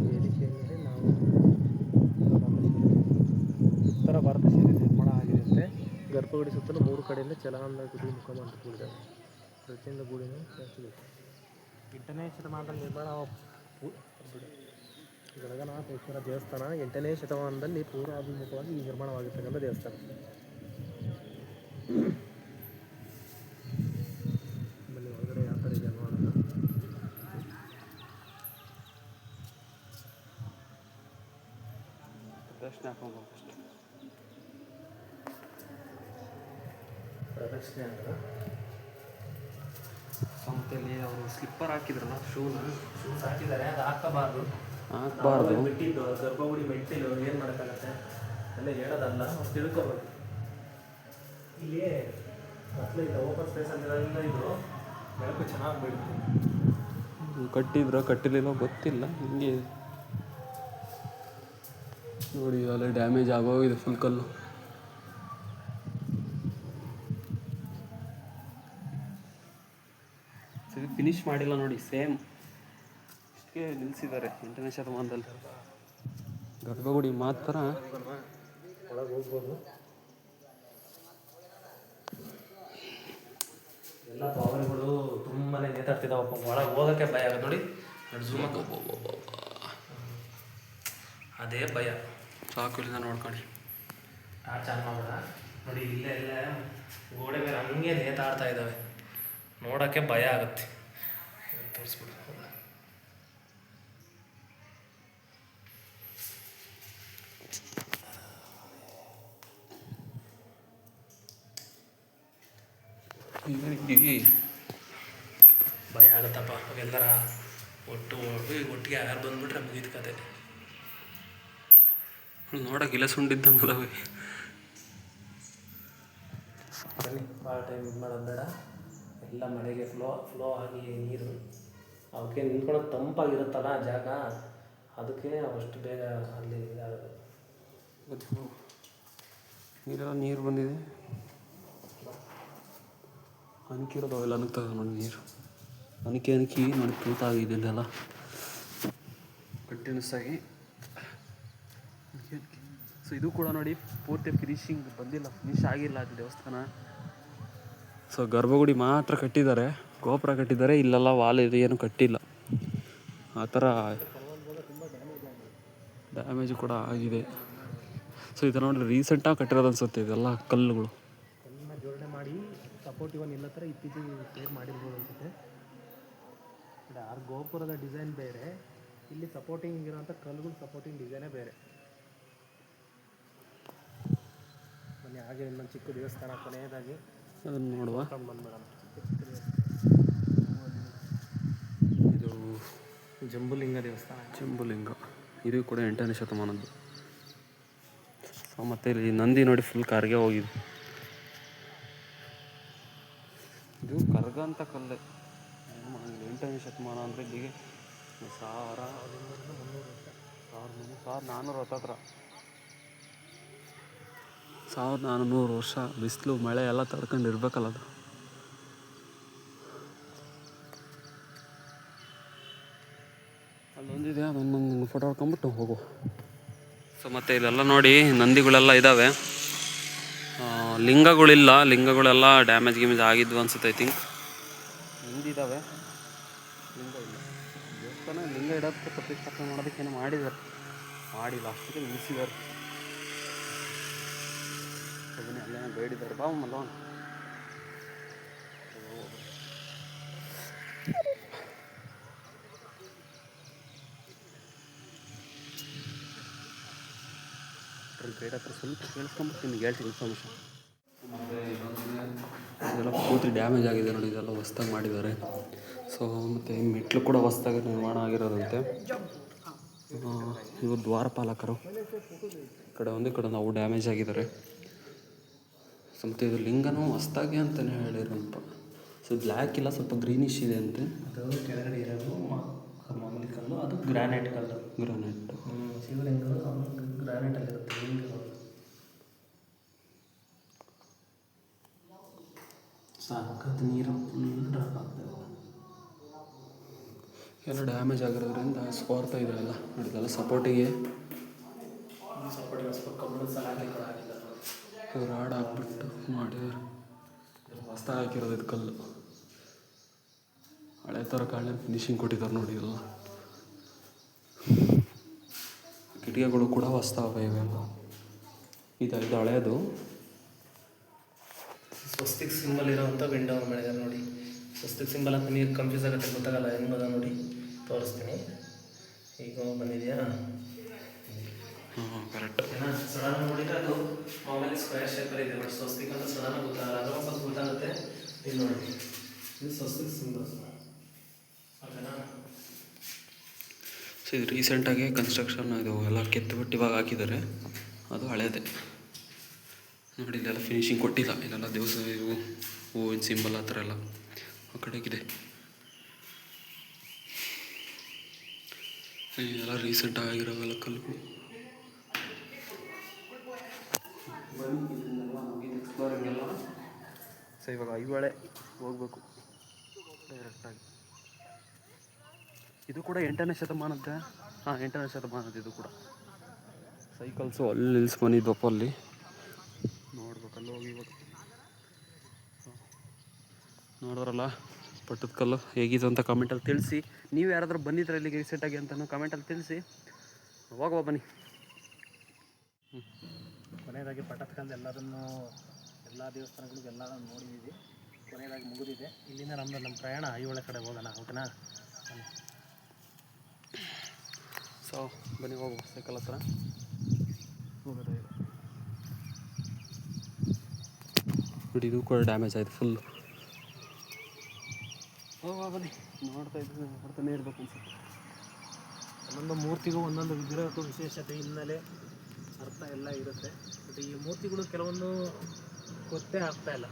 ವೇದಿಕೆಯ ಮೇಲೆ ನಾವು ಉತ್ತರ ಭಾರತ ಶೈಲಿ ನಿರ್ಮಾಣ ಆಗಿರುತ್ತೆ. ಗರ್ಭಗುಡಿ ಸುತ್ತಲೂ 3 ಕಡೆಯಿಂದ ಚಲನದ ಗುಡಿ ಮುಖಮಂಟಪ ಕೂಡಿದೆ. ಪ್ರತಿಯೊಂದು ಗುಡಿನೂ ಸೇರಿಸಿದೆ. 8ನೇ ಶತಮಾನದಲ್ಲಿ ನಿರ್ಮಾಣ ಗಣಗನಾಥೇಶ್ವರ ದೇವಸ್ಥಾನ 8ನೇ ಶತಮಾನದಲ್ಲಿ ಪೂರ್ವಾಭಿಮುಖವಾಗಿ ನಿರ್ಮಾಣವಾಗಿರ್ತಕ್ಕಂಥ ದೇವಸ್ಥಾನ. ಆಮೇಲೆ ಒಳಗಡೆ ಯಾವ ಥರ ಇದೆ ನೋಡೋಣ. ಪ್ರದಕ್ಷಿಣೆ ಅಂದ್ರೆ ಸಂತೆಯಲ್ಲಿ ಅವರು ಸ್ಲಿಪ್ಪರ್ ಹಾಕಿದ್ರಲ್ಲ ಶೂಸ್ ಹಾಕಿದ್ದಾರೆ, ಅದು ಹಾಕಬಾರ್ದು. ಬಿಟ್ಟಿದ್ದು ಗರ್ಭಗುಡಿ ಮೆಟ್ಟಿಲು ಏನು ಮಾಡೋಕ್ಕಾಗತ್ತೆ, ಅಲ್ಲೇ ಹೇಳೋದಲ್ಲ, ನಾವು ತಿಳ್ಕೊಬೇಕು. ಇಲ್ಲಿ ಮಕ್ಕಳು ಇಲ್ಲ, ಓಪನ್ ಸ್ಪೇಸ್ ಆಗಿರೋದ್ರಿಂದ ಇದು ಬೆಳಕು ಚೆನ್ನಾಗಿ ಬೀಳುತ್ತೆ. ಕಟ್ಟಿದ್ರ ಕಟ್ಟಿಲಿಲ್ಲ ಗೊತ್ತಿಲ್ಲ. ಹಿಂಗೆ ನೋಡಿ ಅಲ್ಲೇ ಡ್ಯಾಮೇಜ್ ಆಗೋಗಿದೆ ಫುಲ್ ಕಲ್ಲು. ಫಿನಿಶ್ ಮಾಡಿಲ್ಲ ನೋಡಿ, ಸೇಮ್ ಇಷ್ಟಕ್ಕೆ ನಿಲ್ಲಿಸಿದ್ದಾರೆ 8ನೇ ಶತಮಾನದಲ್ಲಿ. ಗರ್ಭಗುಡಿ ಮಾತ್ರ ಒಳಗೆ ಹೋಗ್ಬೋದು. ಎಲ್ಲ ಪಾವನೆಗಳು ತುಂಬಾ ನೇತಾಡ್ತಿದ್ದಾವಪ್ಪ, ಒಳಗೆ ಹೋಗೋಕ್ಕೆ ಭಯ ಆಗುತ್ತೆ ನೋಡಿ. ಝೂಮಕ್ಕೆ ಅದೇ ಭಯ. ಸಾಕು ಇಲ್ಲಿಂದ ನೋಡ್ಕೊಳ್ಳಿ. ಟಾರ್ಚ್ ಆನ್ ಮಾಡೋಣ ನೋಡಿ. ಇಲ್ಲೇ ಗೋಡೆ ಮೇಲೆ ಹಂಗೆ ನೇತಾಡ್ತಾ ಇದ್ದಾವೆ, ನೋಡೋಕ್ಕೆ ಭಯ ಆಗುತ್ತೆ. ತೋರಿಸ್ಬಿಡು. ಭಯ ಆಗುತ್ತಪ್ಪ ಅವೆಲ್ಲರ ಒಟ್ಟಿಗೆ ಯಾರು ಬಂದ್ಬಿಟ್ರೆ ಮುಗಿದ ಕತೆ. ನೋಡಕ್ಕೆ ಇಲ್ಲ ಸುಂಡಿದ್ದಂಗಲ್ಲವೇ. ಬನ್ನಿ, ಭಾಳ ಟೈಮ್ ಇದು ಮಾಡೋದು ಬೇಡ. ಎಲ್ಲ ಮಳೆಗೆ ಫ್ಲೋ ಆಗಿ ನೀರು ಅವಕ್ಕೆ ನಿಂತ್ಕೊಳ್ಳೋಕೆ ತಂಪಾಗಿರುತ್ತಲ್ಲ ಜಾಗ, ಅದಕ್ಕೆ ಅಷ್ಟು ಬೇಗ ಅಲ್ಲಿ ಇದಾಗೋದು. ನೀರೆಲ್ಲ ನೀರು ಬಂದಿದೆ, ಅನ್ಕಿರೋದು ಅವೆಲ್ಲ ಅನುಕ್ತದೆ ನೋಡಿ ನೀರು. ಅನುಕಿ ನೋಡಿ ತೂತಾಗಿದೆ ಇಲ್ಲೆಲ್ಲ ಕಂಟಿನ್ಯೂಸ್ ಆಗಿ. ಸೊ ಇದು ಕೂಡ ನೋಡಿ ಪೂರ್ತಿ ಫಿನಿಶಿಂಗ್ ಬಂದಿಲ್ಲ, ಫಿನಿಶ್ ಆಗಿಲ್ಲ ಅದು ದೇವಸ್ಥಾನ. ಸೊ ಗರ್ಭಗುಡಿ ಮಾತ್ರ ಕಟ್ಟಿದ್ದಾರೆ, ಗೋಪುರ ಕಟ್ಟಿದ್ದಾರೆ, ಇಲ್ಲೆಲ್ಲ ವಾಲ್ ಇದು ಏನು ಕಟ್ಟಿಲ್ಲ. ಆ ಥರ ಡ್ಯಾಮೇಜ್ ಕೂಡ ಆಗಿದೆ. ಸೊ ಇದು ನೋಡಿ ರೀಸೆಂಟಾಗಿ ಕಟ್ಟಿರೋದು ಅನಿಸುತ್ತೆ ಇದೆಲ್ಲ ಕಲ್ಲುಗಳು. ಕಲ್ಲನ್ನ ಜೋಡಣೆ ಮಾಡಿ ಸಪೋರ್ಟಿವ್ ಎಲ್ಲ ಥರ ಇತ್ತೀಚೆಗೆ ಸೇರ್ ಮಾಡಿರ್ಬೋದು ಅನಿಸುತ್ತೆ. ಆ ಗೋಪುರದ ಡಿಸೈನ್ ಬೇರೆ, ಇಲ್ಲಿ ಸಪೋರ್ಟಿಂಗ್ ಇರೋಂಥ ಕಲ್ಲುಗಳು ಸಪೋರ್ಟಿಂಗ್ ಡಿಸೈನೇ ಬೇರೆ. ಬನ್ನಿ, ಹಾಗೆ ಇನ್ನೊಂದು ಚಿಕ್ಕ ದೇವಸ್ಥಾನ ಕೊನೆಯದಾಗಿ ಅದನ್ನು ನೋಡುವ. ಬಂದ್ಬಿಡೋಣ. ಇದು ಜಂಬುಲಿಂಗ ದೇವಸ್ಥಾನ. ಜಂಬುಲಿಂಗ, ಇದು ಕೂಡ 8ನೇ ಶತಮಾನದ್ದು. ಸೊ ಮತ್ತು ಇಲ್ಲಿ ನಂದಿ ನೋಡಿ ಫುಲ್ ಕಾರ್ಗೆ ಹೋಗಿದೆ. ಇದು ಕರ್ಗ ಅಂತ ಕಲ್ಲೆ. 8ನೇ ಶತಮಾನ ಅಂದರೆ ಇಲ್ಲಿಗೆ 1400 ಹತ್ತತ್ರ 1400 ವರ್ಷ. ಬಿಸಿಲು ಮಳೆ ಎಲ್ಲ ತಡ್ಕೊಂಡು ಇರಬೇಕಲ್ಲ ಅದು. ಅಲ್ಲೊಂದಿದೆ, ಅದೊಂದೊಂದು ಫೋಟೋ ಹೊಡ್ಕೊಂಬಿಟ್ಟು ಹೋಗು. ಸೊ ಮತ್ತು ಇಲ್ಲೆಲ್ಲ ನೋಡಿ ನಂದಿಗಳೆಲ್ಲ ಇದ್ದಾವೆ, ಲಿಂಗಗಳಿಲ್ಲ. ಲಿಂಗಗಳೆಲ್ಲ ಡ್ಯಾಮೇಜ್ ಆಗಿದ್ವು ಅನ್ಸುತ್ತೆ ಐ ಥಿಂಕ್. ನಂದಿದ್ದಾವೆ, ಲಿಂಗ ಇಲ್ಲ. ದೇವಸ್ಥಾನ ಲಿಂಗ ಇಡೋದಕ್ಕೆ ಪ್ರತಿಷ್ಠಾಪನೆ ಮಾಡೋದಕ್ಕೇನು ಮಾಡಿದ್ದಾರೆ, ಮಾಡಿಲ್ಲ, ಅಷ್ಟಕ್ಕೆ ನಿಲ್ಲಿಸಿದ್ದಾರೆ. ಅದನ್ನೇ ಅಲ್ಲೇನೋ ಬೇಡಿದ್ದಾರೆ. ಬಾ ಮಲ್ಲೋಣ. ಗೈಡ್ ಹತ್ರ ಸ್ವಲ್ಪ ಕೇಳಿಸ್ಕೊಂಬಿಡ್ತೀನಿ, ಹೇಳ್ತೀನಿ ಇನ್ಫಾರ್ಮೇಷನ್. ಇದೆಲ್ಲ ಪೂರ್ತಿ ಡ್ಯಾಮೇಜ್ ಆಗಿದೆ ನೋಡಿ, ಇದೆಲ್ಲ ಹೊಸ್ದಾಗಿ ಮಾಡಿದ್ದಾರೆ. ಸೊ ಮತ್ತು ಮೆಟ್ಲು ಕೂಡ ಹೊಸ್ದಾಗಿ ನಿರ್ಮಾಣ ಆಗಿರೋದಂತೆ. ಇವರು ದ್ವಾರಪಾಲಕರು, ಈ ಕಡೆ ಒಂದು ಕಡೆ ನಾವು ಡ್ಯಾಮೇಜ್ ಆಗಿದ್ದಾರೆ. ಸೊ ಮತ್ತು ಇದು ಲಿಂಗನೂ ಹೊಸ್ದಾಗಿ ಅಂತಲೇ ಹೇಳಿರೋಂಥ. ಸೊ ಬ್ಲ್ಯಾಕ್ ಇಲ್ಲ, ಸ್ವಲ್ಪ ಗ್ರೀನಿಶ್ ಇದೆ ಅಂತೆ. ಅದು ಕೆಳಗಡೆ ಇರೋದು ಮಾಮೂಲಿ ಕಲ್ಲು, ಅದು ಗ್ರಾನೈಟ್ ಕಲ್ಲು. ಗ್ರಾನೈಟ್ ಶಿವಲಿಂಗಗಳು ಗ್ರಾನೈಟಲ್ಲಿರುತ್ತೆ ಲಿಂಗಗಳು. ಸಖತ್ ನೀರು ಫುಲ್ ಡಾರ್ಕ್ ಆಗ್ತಾಯಿದೆ. ಎಲ್ಲ ಡ್ಯಾಮೇಜ್ ಆಗಿರೋದ್ರಿಂದ ಸ್ಕೋರ್ತಾ ಇದೆ ಎಲ್ಲ ನೋಡಿದಲ್ಲ ಸಪೋರ್ಟಿಗೆ ರಾಡ್ ಹಾಕ್ಬಿಟ್ಟು ಮಾಡಿದ್ದಾರೆ. ಹೊಸ್ದಾಗಿ ಹಾಕಿರೋದು ಇದು ಕಲ್ಲು, ಹಳೆ ಥರ ಕಾಳೆ ಫಿನಿಶಿಂಗ್ ಕೊಟ್ಟಿದ್ದಾರೆ ನೋಡಿ. ಎಲ್ಲ ಕಿಟಕಿಗಳು ಕೂಡ ಹೊಸ್ತಾವೆ ಇವೆಲ್ಲ. ಇದು ಹಳೆಯದು. ಸ್ವಸ್ತಿಕ್ ಸಿಂಬಲ್ ಇರೋವಂಥ ವಿಂಡೋ ಮಾಡಿದ್ದಾರೆ ನೋಡಿ. ಸ್ವಸ್ತಿಕ್ ಸಿಂಬಲ್ ಅಂತ ನೀರು ಕನ್ಫ್ಯೂಸ್ ಆಗುತ್ತೆ, ಗೊತ್ತಾಗಲ್ಲ ಹೆಂಗದ ನೋಡಿ, ತೋರಿಸ್ತೀನಿ. ಈಗ ಬಂದಿದೆಯಾ? ಕರೆಕ್ಟ್. ಸಡನ್ ನೋಡಿದರೆ ಅದು ಮಾಮೂಲಿ ಸ್ಕ್ವೇರ್ ಶೇಪಲ್ಲಿ ಇದೆ, ಬಟ್ ಸ್ವಸ್ತಿಕ್ ಅಂತ ಸಡನ್ ಗೊತ್ತಾಗಲ್ಲ. ಅದು ಸ್ವಲ್ಪ ಗೊತ್ತಾಗುತ್ತೆ. ಇದು ನೋಡಿ, ಇದು ಸ್ವಸ್ತಿಕ್ ಸಿಂಬಲ್. ಓಕೆನಾ? ಸೊ ಇದು ರೀಸೆಂಟಾಗಿ ಕನ್ಸ್ಟ್ರಕ್ಷನ್ ಇದು ಎಲ್ಲ ಕೆತ್ತುಬಿಟ್ಟು ಇವಾಗ ಹಾಕಿದ್ದಾರೆ. ಅದು ಹಳೇದೆ ನೋಡಿ. ಇಲ್ಲೆಲ್ಲ ಫಿನಿಶಿಂಗ್ ಕೊಟ್ಟಿಲ್ಲ. ಇಲ್ಲೆಲ್ಲ ದೇವಸ್ಥಾನ ಇವು ಹೂವಿನ ಸಿಂಬಲ್ ಆ ಥರ ಎಲ್ಲ ಆ ಕಡೆಗಿದೆ. ಇದೆಲ್ಲ ರೀಸೆಂಟ್ ಆಗಿರೋವೆಲ್ಲ ಕಲ್ಲು. ಎಕ್ಸ್ಪ್ಲೋರಿಂಗ್ ಎಲ್ಲ. ಸೊ ಇವಾಗ ಐಹೊಳೆ ಹೋಗ್ಬೇಕು ಡೈರೆಕ್ಟಾಗಿ. ಇದು ಕೂಡ 8ನೇ ಶತಮಾನದ. 8ನೇ ಶತಮಾನದ ಇದು ಕೂಡ. ಸೈಕಲ್ಸು ಅಲ್ಲಿ ನಿಲ್ಲಿಸ್ಕೊಂಡಿದ್ವಪ್ಪ ಅಲ್ಲಿ. ನೋಡ್ಬೇಕಲ್ಲ ಹೋಗಿ ಇವಾಗ. ನೋಡೋರಲ್ಲ ಪಟ್ಟದ ಕಲ್ಲು ಹೇಗಿತ್ತು ಅಂತ ಕಮೆಂಟಲ್ಲಿ ತಿಳಿಸಿ. ನೀವು ಯಾರಾದರೂ ಬಂದಿದ್ರೆ ಇಲ್ಲಿಗೆ ರೀಸೆಂಟಾಗಿ ಅಂತಲೂ ಕಮೆಂಟಲ್ಲಿ ತಿಳಿಸಿ. ಹೋಗುವ ಬನ್ನಿ. ಕೊನೆಯದಾಗಿ ಪಟ್ಟದ ಕಲ್ಲು ಎಲ್ಲದನ್ನು ಎಲ್ಲ ದೇವಸ್ಥಾನಗಳಿಗೆಲ್ಲ ನೋಡಿದ್ದೀವಿ. ಕೊನೆಯದಾಗಿ ಮುಗಿದಿದೆ. ಇಲ್ಲಿಂದ ನಮ್ಮ ಪ್ರಯಾಣ ಐಹೊಳೆ ಕಡೆ ಹೋಗೋಣ. ಓಕೆನಾ? ಸೊ ಬನ್ನಿ ಹೋಗುವ ಸೈಕಲ್ ಹತ್ರ ಹೋಗೋದು. ನೋಡಿ ಇದು ಕೂಡ ಡ್ಯಾಮೇಜ್ ಆಯಿತು ಫುಲ್ಲು. ಹೋಗುವ ಬನ್ನಿ. ನೋಡ್ತಾನೇ ಇರಬೇಕು ಅನ್ಸುತ್ತೆ. ಒಂದೊಂದು ಮೂರ್ತಿಗೂ ಒಂದೊಂದು ವಿಗ್ರಹಕ್ಕೂ ವಿಶೇಷತೆ, ಹಿನ್ನೆಲೆ, ಅರ್ಥ ಎಲ್ಲ ಇರುತ್ತೆ. ಬಟ್ ಈ ಮೂರ್ತಿಗಳು ಕೆಲವೊಂದು ಗೊತ್ತೇ ಆಗ್ತಾ ಇಲ್ಲ,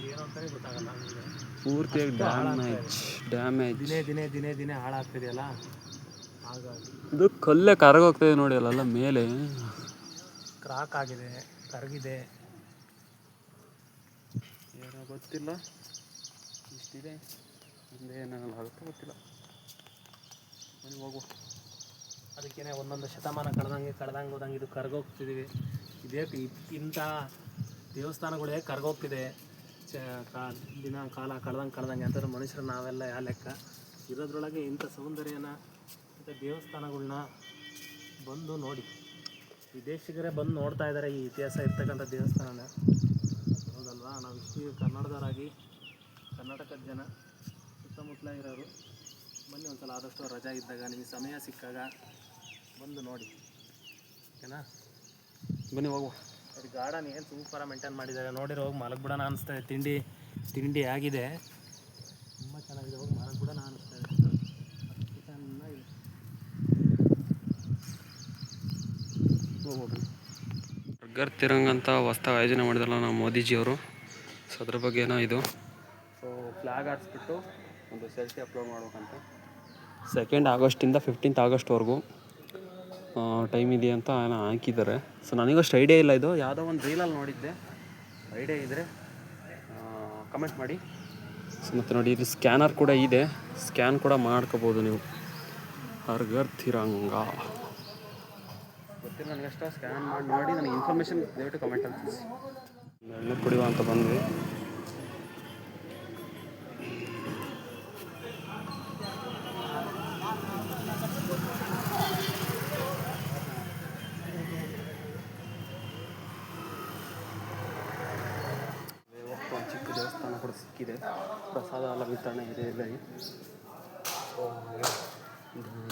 ಏನೋ ಅಂತಲೇ ಗೊತ್ತಾಗಲ್ಲ. ಪೂರ್ತಿಯಾಗಿ ಡ್ಯಾಮೇಜ್ ದಿನೇ ಹಾಳಾಗ್ತಿದೆಯಲ್ಲ, ಹಾಗಾಗಿ ಇದು ಕಲ್ಲೇ ಕರಗೋಗ್ತಾಯಿದೆ ನೋಡಿ. ಅಲ್ಲೆಲ್ಲ ಮೇಲೆ ಕ್ರಾಕ್ ಆಗಿದೆ, ಕರಗಿದೆ, ಏನೋ ಗೊತ್ತಿಲ್ಲ. ಇಷ್ಟಿದೆ, ಮುಂದೆ ಏನಾಗಲ್ಲ ಆಗುತ್ತೋ ಗೊತ್ತಿಲ್ಲ. ಬನ್ನಿ ಹೋಗುವ. ಅದಕ್ಕೇ ಒಂದೊಂದು ಶತಮಾನ ಕಳೆದಂಗೆ ಹೋದಂಗೆ ಇದು ಕರಗೋಗ್ತಿದ್ದೀವಿ. ಇದೇ ಇಂಥ ದೇವಸ್ಥಾನಗಳೇ ಕರಗೋಗ್ತಿದೆ ಕಾಲ ಕಳೆದಂಗೆ. ಅಂತಂದ್ರೆ ಮನುಷ್ಯರು ನಾವೆಲ್ಲ ಯಾವ ಲೆಕ್ಕ ಇರೋದ್ರೊಳಗೆ ಇಂಥ ಸೌಂದರ್ಯನ, ಇಂಥ ದೇವಸ್ಥಾನಗಳನ್ನ ಬಂದು ನೋಡಿ. ವಿದೇಶಿಗರೇ ಬಂದು ನೋಡ್ತಾ ಇದ್ದಾರೆ ಈ ಇತಿಹಾಸ ಇರ್ತಕ್ಕಂಥ ದೇವಸ್ಥಾನನ. ಹೌದಲ್ವಾ? ನಾವು ಇಷ್ಟು ಕನ್ನಡದವರಾಗಿ, ಕರ್ನಾಟಕದ ಜನ ಸುತ್ತಮುತ್ತಲ ಇರೋರು ಬನ್ನಿ ಒಂದ್ಸಲ. ಆದಷ್ಟು ರಜಾ ಇದ್ದಾಗ, ನಿಮಗೆ ಸಮಯ ಸಿಕ್ಕಾಗ ಬಂದು ನೋಡಿ. ಓಕೆನಾ? ಬನ್ನಿ ಹೋಗುವ. ಅದು ಗಾರ್ಡನ್ ಏನು ಸೂಪರಾಗಿ ಮೇಂಟೈನ್ ಮಾಡಿದ್ದಾರೆ. ನೋಡಿರೋ ಹೋಗಿ ಮಲಗ್ಬಿಡೋಣ ಅನಿಸ್ತಾ ಇದೆ. ತಿಂಡಿ ಆಗಿದೆ, ತುಂಬ ಚೆನ್ನಾಗಿದೆ. ಹೋಗಿ ಮಲಗ್ಬಿಡೋಣ ಅನಿಸ್ತಾ ಇದೆ. ಚೆನ್ನಾಗಿದೆ. ಹೋಗ್ಬೋದು. ಬರ್ಗರ್ ತಿರಂಗ್ ಅಂತ ಹೊಸ್ದಾಗಿ ಆಯೋಜನೆ ಮಾಡಿದಲ್ಲ ನಮ್ಮ ಮೋದಿಜಿಯವರು. ಸೊ ಅದ್ರ ಬಗ್ಗೆನೋ ಇದು. ಸೊ ಫ್ಲ್ಯಾಗ್ ಹಾರಿಸ್ಬಿಟ್ಟು ಒಂದು ಸೆಲ್ಫಿ ಅಪ್ಲೋಡ್ ಮಾಡ್ಬೇಕಂತ. 2 ಆಗಸ್ಟಿಂದ 15 ಆಗಸ್ಟ್ವರೆಗೂ ಟೈಮ್ ಇದೆ ಅಂತ ಏನೋ ಹಾಕಿದ್ದಾರೆ. ಸೊ ನನಗಷ್ಟು ಐಡಿಯಾ ಇಲ್ಲ. ಇದು ಯಾವುದೋ ಒಂದು ರೀಲಲ್ಲಿ ನೋಡಿದ್ದೆ. ಐಡಿಯಾ ಇದ್ದರೆ ಕಮೆಂಟ್ ಮಾಡಿ. ಸೊ ಮತ್ತು ನೋಡಿ ಇಲ್ಲಿ ಸ್ಕ್ಯಾನರ್ ಕೂಡ ಇದೆ, ಸ್ಕ್ಯಾನ್ ಕೂಡ ಮಾಡ್ಕೋಬೋದು ನೀವು. ಬರ್ಗರ್ ತಿರಂಗ ಗೊತ್ತಿಲ್ಲ ನನಗಷ್ಟ. ಸ್ಕ್ಯಾನ್ ಮಾಡಿ ನನಗೆ ಇನ್ಫಾರ್ಮೇಷನ್ ದಯವಿಟ್ಟು ಕಮೆಂಟಲ್ಲಿ ತಿಳಿಸಿ. ಎಣ್ಣೆ ಕುಡಿಯುವ ಅಂತ ಬಂದ್ವಿ. ಚಿಕ್ಕ ದೇವಸ್ಥಾನ ಕೂಡ ಸಿಕ್ಕಿದೆ. ಪ್ರಸಾದ ಎಲ್ಲ ವಿತರಣೆ ಇದೆ ಇಲ್ಲಿ.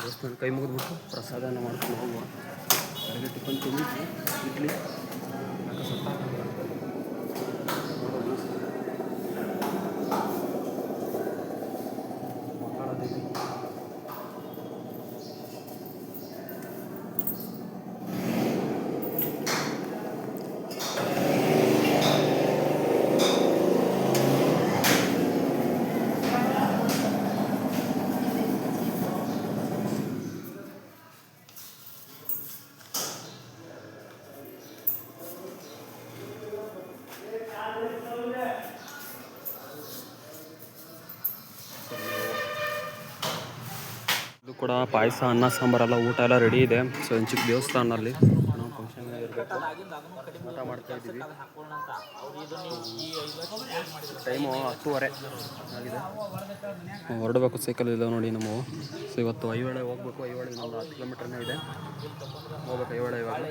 ದೇವಸ್ಥಾನ ಕೈ ಮುಗಿದ್ಬಿಟ್ಟು ಪ್ರಸಾದನ ಮಾಡ್ಕೊಂಡು ಹೋಗುವ. ಬೆಳಗ್ಗೆ ಟಿಫನ್ ತಿಂದಿದ್ವಿ, ಇಡ್ಲಿ ಮಾತಾಡೋದಿದ್ವಿ. ಕೂಡ ಪಾಯಸ ಅನ್ನ ಸಾಂಬಾರೆಲ್ಲ ಊಟ ಎಲ್ಲ ರೆಡಿ ಇದೆ. ಸೊ ಒಂದು ಚಿಕ್ಕ ದೇವಸ್ಥಾನದಲ್ಲಿ ನಾವು ಫಂಕ್ಷನ್ ಇರಬೇಕು, ಊಟ ಮಾಡ್ತಾ ಇದ್ದೀವಿ. ಟೈಮು 10:30 ಆಗಿದೆ. ಹೊರಡಬೇಕು. ಸೈಕಲ್ ಇಲ್ಲ ನೋಡಿ ನಮ್ಮವು. ಸೊ ಇವತ್ತು ಐಹೊಳೆ ಹೋಗ್ಬೇಕು. ಐಹೊಳೆ ಒಂದು 10 ಕಿಲೋಮೀಟರ್ನೇ ಇದೆ, ಹೋಗ್ಬೇಕು ಐಹೊಳೆ ಇವಾಗ.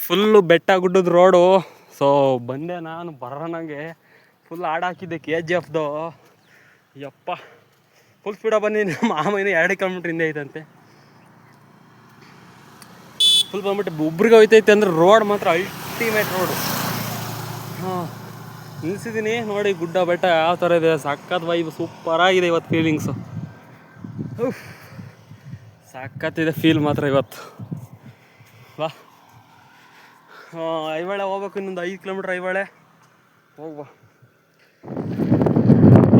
ಫುಲ್ಲು ಬೆಟ್ಟ ಗುಡ್ಡದ ರೋಡು. ಸೊ ಬಂದೆ ನಾನು ಬರೋಣಂಗೆ ಫುಲ್ ಹಾಕಿದ್ದೆ KGFದು. ಯಪ್ಪ ಫುಲ್ ಸ್ಪೀಡಾಗಿ ಬಂದಿದ್ದೀನಿ. ಮಾಮೂಲಿ 2 ಕಿಲೋಮೀಟ್ರ್ ಹಿಂದೆ ಐತಂತೆ. ಫುಲ್ ಬಂದ್ಬಿಟ್ಟು ಒಬ್ರಿಗೆ ಹೋಯ್ತೈತೆ ಅಂದರೆ ರೋಡ್ ಮಾತ್ರ ಅಲ್ಟಿಮೇಟ್ ರೋಡು. ಹಾಂ ನಿಲ್ಸಿದ್ದೀನಿ ನೋಡಿ, ಗುಡ್ಡ ಬೆಟ್ಟ ಯಾವ ಥರ ಇದೆ. ಸಖತ್ ವೈಬ್, ಸೂಪರಾಗಿದೆ ಇವತ್ತು ಫೀಲಿಂಗ್ಸು. ಸಖತ್ತಿದೆ ಫೀಲ್ ಮಾತ್ರ ಇವತ್ತು. ವಾ ಐಹೊಳೆ ಹೋಗ್ಬೇಕು, ಇನ್ನೊಂದು 5 ಕಿಲೋಮೀಟ್ರ್ ಐಹೊಳೆ ಹೋಗ್ಬಾ.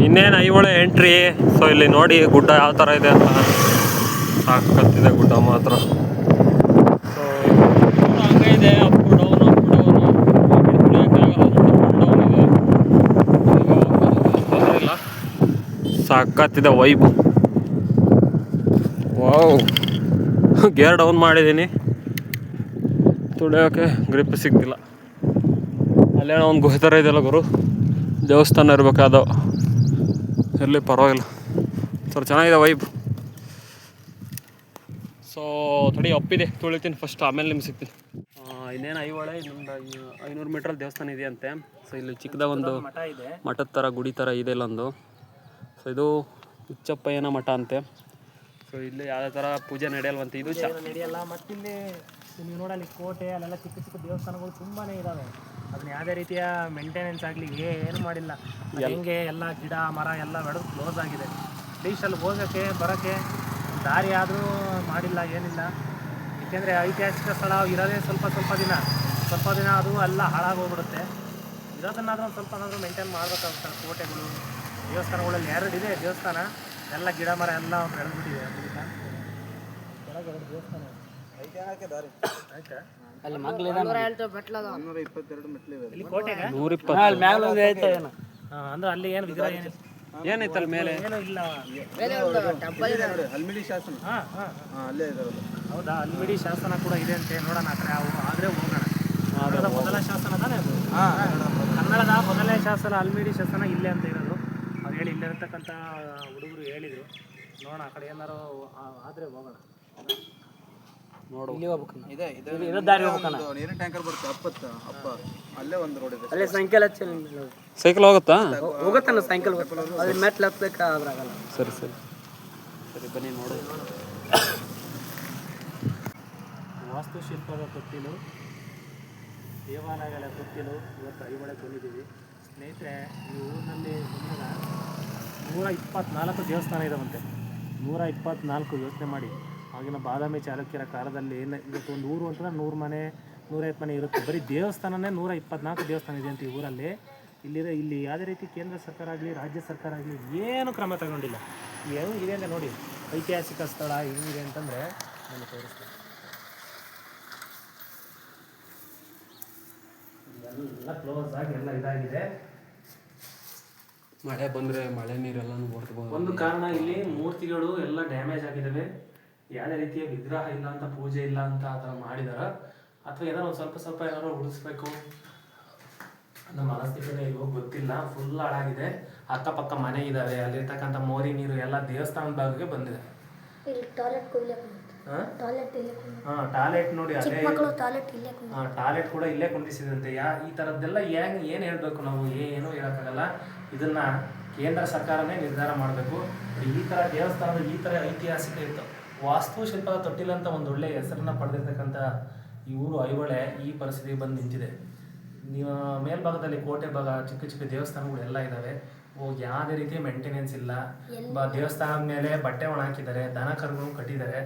ಇನ್ನೇನು ಐಹೊಳೆ ಎಂಟ್ರಿ. ಸೊ ಇಲ್ಲಿ ನೋಡಿ ಗುಡ್ಡ ಯಾವ ಥರ ಇದೆ ಅಂತ. ಸಖತ್ತಿದೆ ಗುಡ್ಡ ಮಾತ್ರ. ಸೊ ಹಂಗೆ ಇದೆ, ಅಪ್ ಡೌನ್ ಇಲ್ಲ. ಸಖತ್ತಿದೆ ವೈಬು. ವಾವ್, ಗೇರ್ ಡೌನ್ ಮಾಡಿದ್ದೀನಿ, ತುಳಿಯೋಕ್ಕೆ ಗ್ರಿಪ್ ಸಿಗ್ತಿಲ್ಲ. ಅಲ್ಲೇನೋ ಒಂದು ಗುಹೆ ಥರ ಇದೆಯಲ್ಲ ಗುರು, ದೇವಸ್ಥಾನ ಇರಬೇಕಾದವು. ಇರಲಿ ಪರವಾಗಿಲ್ಲ, ಸ್ವಲ್ಪ ಚೆನ್ನಾಗಿದೆ ವೈಬ್. ಸೊ ತಡಿ ಅಪ್ಪಿದೆ, ತುಳಿತೀನಿ ಫಸ್ಟ್, ಆಮೇಲೆ ನಿಮ್ಗೆ ಸಿಗ್ತೀನಿ. ಇನ್ನೇನು ಐಹೊಳೆ ಇನ್ನೊಂದು 500 ಮೀಟ್ರಲ್ಲಿ ದೇವಸ್ಥಾನ ಇದೆಯಂತೆ. ಸೊ ಇಲ್ಲಿ ಚಿಕ್ಕದಾಗ ಒಂದು ಮಠದ ಥರ ಗುಡಿ ಥರ ಇದೆ ಇಲ್ಲೊಂದು. ಸೊ ಇದು ಹುಚ್ಚಪ್ಪಯ್ಯನ ಮಠ ಅಂತೆ. ಸೊ ಇಲ್ಲಿ ಯಾವುದೇ ಥರ ಪೂಜೆ ನಡೆಯಲ್ವಂತೆ. ಇದು ನಡೆಯಲ್ಲ. ಮತ್ತಿಲ್ಲಿ ನೀವು ನೋಡಲ್ಲಿ ಕೋಟೆ ಅಲ್ಲೆಲ್ಲ ಚಿಕ್ಕ ಚಿಕ್ಕ ದೇವಸ್ಥಾನಗಳು ತುಂಬಾ ಇದ್ದಾವೆ. ಅದನ್ನ ಯಾವುದೇ ರೀತಿಯ ಮೇಂಟೆನೆನ್ಸ್ ಆಗಲಿ ಏನು ಮಾಡಿಲ್ಲ. ಹೆಂಗೆ ಎಲ್ಲ ಗಿಡ ಮರ ಎಲ್ಲ ಬೆಳೆದು ಕ್ಲೋಸ್ ಆಗಿದೆ. ಅಟ್ಲೀಸ್ಟ್ ಅಲ್ಲಿ ಹೋಗೋಕ್ಕೆ ಬರೋಕ್ಕೆ ದಾರಿ ಆದರೂ ಮಾಡಿಲ್ಲ, ಏನಿಲ್ಲ. ಏಕೆಂದರೆ ಐತಿಹಾಸಿಕ ಸ್ಥಳ ಇರೋದೇ ಸ್ವಲ್ಪ ದಿನ ಅದು ಎಲ್ಲ ಹಾಳಾಗೋಗ್ಬಿಡುತ್ತೆ. ಇರೋದನ್ನಾದರೂ ಒಂದು ಸ್ವಲ್ಪನಾದರೂ ಮೇಂಟೈನ್ ಮಾಡಬೇಕಾಗುತ್ತೆ. ಕೋಟೆಗಳು ದೇವಸ್ಥಾನಗಳಲ್ಲಿ 2 ಇದೆ ದೇವಸ್ಥಾನ, ಎಲ್ಲ ಗಿಡ ಮರ ಎಲ್ಲ ಬೆಳೆದ್ಬಿಟ್ಟಿದೆ. ದೇವಸ್ಥಾನ ಅಲ್ಲಿ ಮಗ್ಲಿದೆ 122 ಮೆಟ್ಲಿವೆ. ಇಲ್ಲಿ ಕೋಟೆಗೆ 120 ಅಂದ್ರೆ ಅಲ್ಲಿ ಏನು ವಿಗ್ರಹ ಏನೈತಲ್ಲ ಮೇಲೆ ಏನೂ ಇಲ್ಲ. ಹಲ್ಮಿಡಿ ಶಾಸನ. ಅಲ್ಲೇ ಇದಾರಲ್ಲ. ಹೌದಾ, ಹಲ್ಮಿಡಿ ಶಾಸನ ಕೂಡ ಇದೆ ಅಂತೆ. ನೋಡೋಣ ಆ ಕಡೆ ಆದರೆ ಹೋಗೋಣ. ಕನ್ನಡದ ಮೊದಲ ಶಾಸನ ತಾನೇ ಅದು. ಕನ್ನಡದ ಮೊದಲನೇ ಶಾಸನ ಹಲ್ಮಿಡಿ ಶಾಸನ ಇಲ್ಲೇ ಅಂತ ಇರೋದು. ಅವ್ರು ಹೇಳಿ ಇಲ್ಲೇ ಇರ್ತಕ್ಕಂಥ ಹುಡುಗರು ಹೇಳಿದರು. ನೋಡೋಣ ಆ ಕಡೆ ಏನಾರು ಆದರೆ ಹೋಗೋಣ. ನೋಡು, ಇಲ್ಲಿ ಹೋಗ್ಬೇಕು. ಇದೆ ದಾರಿ ಹೋಗ್ಬೇಕಣ್ಣ. ನೀರಿನ ಟ್ಯಾಂಕರ್ ಬರುತ್ತೆ ಅಪ್ಪ ಅಲ್ಲೇ ಒಂದು ರೋಡ್ ಇದೆ. ಅಲ್ಲೇ ಸಾಯಂಕಾಲ ಸೈಕಲ್ ಹೋಗುತ್ತಾ? ಹೋಗುತ್ತಾನ ಸಾಯಂಕಾಲ ಅಲ್ಲಿ ಮೆಟ್ಲು ಹತ್ತಕ್ಕೆ ಅದ್ರಾಗಲ್ಲ. ಸರಿ ಬನ್ನಿ ನೋಡಿ. ವಾಸ್ತುಶಿಲ್ಪದ ತೊಟ್ಟಿಲು, ದೇವಾಲಯಗಳ ತೊಟ್ಟಿಲು. ಇವತ್ತು ಐಹೊಳೆ ಬಂದಿದ್ದೀವಿ ಸ್ನೇಹಿತರೆ. ಈ ಊರಿನಲ್ಲಿ ಬಂದಾಗ 124 ದೇವಸ್ಥಾನ ಇದಾವಂತೆ. 124 ಯೋಚನೆ ಮಾಡಿ. ಆಗಿನ ಬಾದಾಮಿ ಚಾಲುಕ್ಯರ ಕಾಲದಲ್ಲಿ ಇವತ್ತು ಒಂದು ಊರು ಅಂತಂದ್ರೆ 100 ಮನೆ 150 ಮನೆ ಇರುತ್ತೆ. ಬರೀ ದೇವಸ್ಥಾನನೇ 124 ದೇವಸ್ಥಾನ ಇದೆ ಅಂತ ಈ ಊರಲ್ಲಿ. ಇಲ್ಲಿ ಯಾವುದೇ ರೀತಿ ಕೇಂದ್ರ ಸರ್ಕಾರ ಆಗಲಿ ರಾಜ್ಯ ಸರ್ಕಾರ ಆಗಲಿ ಏನು ಕ್ರಮ ತಗೊಂಡಿಲ್ಲ. ಏನು ಇದೆ ಅಂತ ನೋಡಿ, ಐತಿಹಾಸಿಕ ಸ್ಥಳ ಹೆಂಗಿದೆ ಅಂತಂದರೆ ನಾನು ತೋರಿಸ್ತೀನಿ. ಎಲ್ಲ ಕ್ಲೋಸ್ ಆಗಿ ಎಲ್ಲ ಇದಾಗಿದೆ. ಮಳೆ ಬಂದರೆ ಮಳೆ ನೀರೆಲ್ಲನೂ ಹೊರಟುಬೋದು. ಒಂದು ಕಾರಣ ಇಲ್ಲಿ ಮೂರ್ತಿಗಳು ಎಲ್ಲ ಡ್ಯಾಮೇಜ್ ಆಗಿದ್ದಾವೆ. ಯಾವುದೇ ರೀತಿಯ ವಿಗ್ರಹ ಇಲ್ಲ ಅಂತ, ಪೂಜೆ ಇಲ್ಲ ಅಂತ ಆ ಥರ ಮಾಡಿದಾರ, ಅಥವಾ ಏನಾರು ಒಂದು ಸ್ವಲ್ಪ ಏನಾರು ಉಳಿಸ್ಬೇಕು ಅನ್ನೋ ಮನಸ್ಥಿತಿನೇ ಇವಾಗ ಗೊತ್ತಿಲ್ಲ. ಫುಲ್ ಹಾಳಾಗಿದೆ. ಅಕ್ಕಪಕ್ಕ ಮನೆ ಇದ್ದಾವೆ, ಅಲ್ಲಿರ್ತಕ್ಕಂಥ ಮೋರಿ ನೀರು ಎಲ್ಲ ದೇವಸ್ಥಾನದ ಭಾಗಕ್ಕೆ ಬಂದಿದೆ. ಟಾಯ್ಲೆಟ್ ನೋಡಿ, ಅದೇ ಟಾಯ್ಲೆಟ್ ಕೂಡ ಇಲ್ಲೇ ಕುಂದಿಸಿದಂತೆ. ಈ ಥರದ್ದೆಲ್ಲ ಏನು ಹೇಳಬೇಕು ನಾವು, ಏನೂ ಹೇಳೋಕ್ಕಾಗಲ್ಲ. ಇದನ್ನು ಕೇಂದ್ರ ಸರ್ಕಾರನೇ ನಿರ್ಧಾರ ಮಾಡಬೇಕು. ಈ ಥರ ದೇವಸ್ಥಾನದ ಈ ಥರ ಐತಿಹಾಸಿಕ ಇತ್ತು ವಾಸ್ತುಶಿಲ್ಪದ ತೊಟ್ಟಿಲು ಅಂತ ಒಂದು ಒಳ್ಳೆಯ ಹೆಸರನ್ನು ಪಡೆದಿರ್ತಕ್ಕಂಥ ಈ ಊರು ಐಹೊಳೆ ಈ ಪರಿಸ್ಥಿತಿಗೆ ಬಂದು ನಿಂತಿದೆ. ನೀವು ಮೇಲ್ಭಾಗದಲ್ಲಿ ಕೋಟೆ ಭಾಗ, ಚಿಕ್ಕ ಚಿಕ್ಕ ದೇವಸ್ಥಾನಗಳು ಎಲ್ಲ ಇದ್ದಾವೆ. ಯಾವುದೇ ರೀತಿಯ ಮೇಂಟೆನೆನ್ಸ್ ಇಲ್ಲ. ದೇವಸ್ಥಾನದ ಮೇಲೆ ಬಟ್ಟೆ ಒಣ ಹಾಕಿದ್ದಾರೆ, ದನ ಕರುಗಳು ಕಟ್ಟಿದ್ದಾರೆ.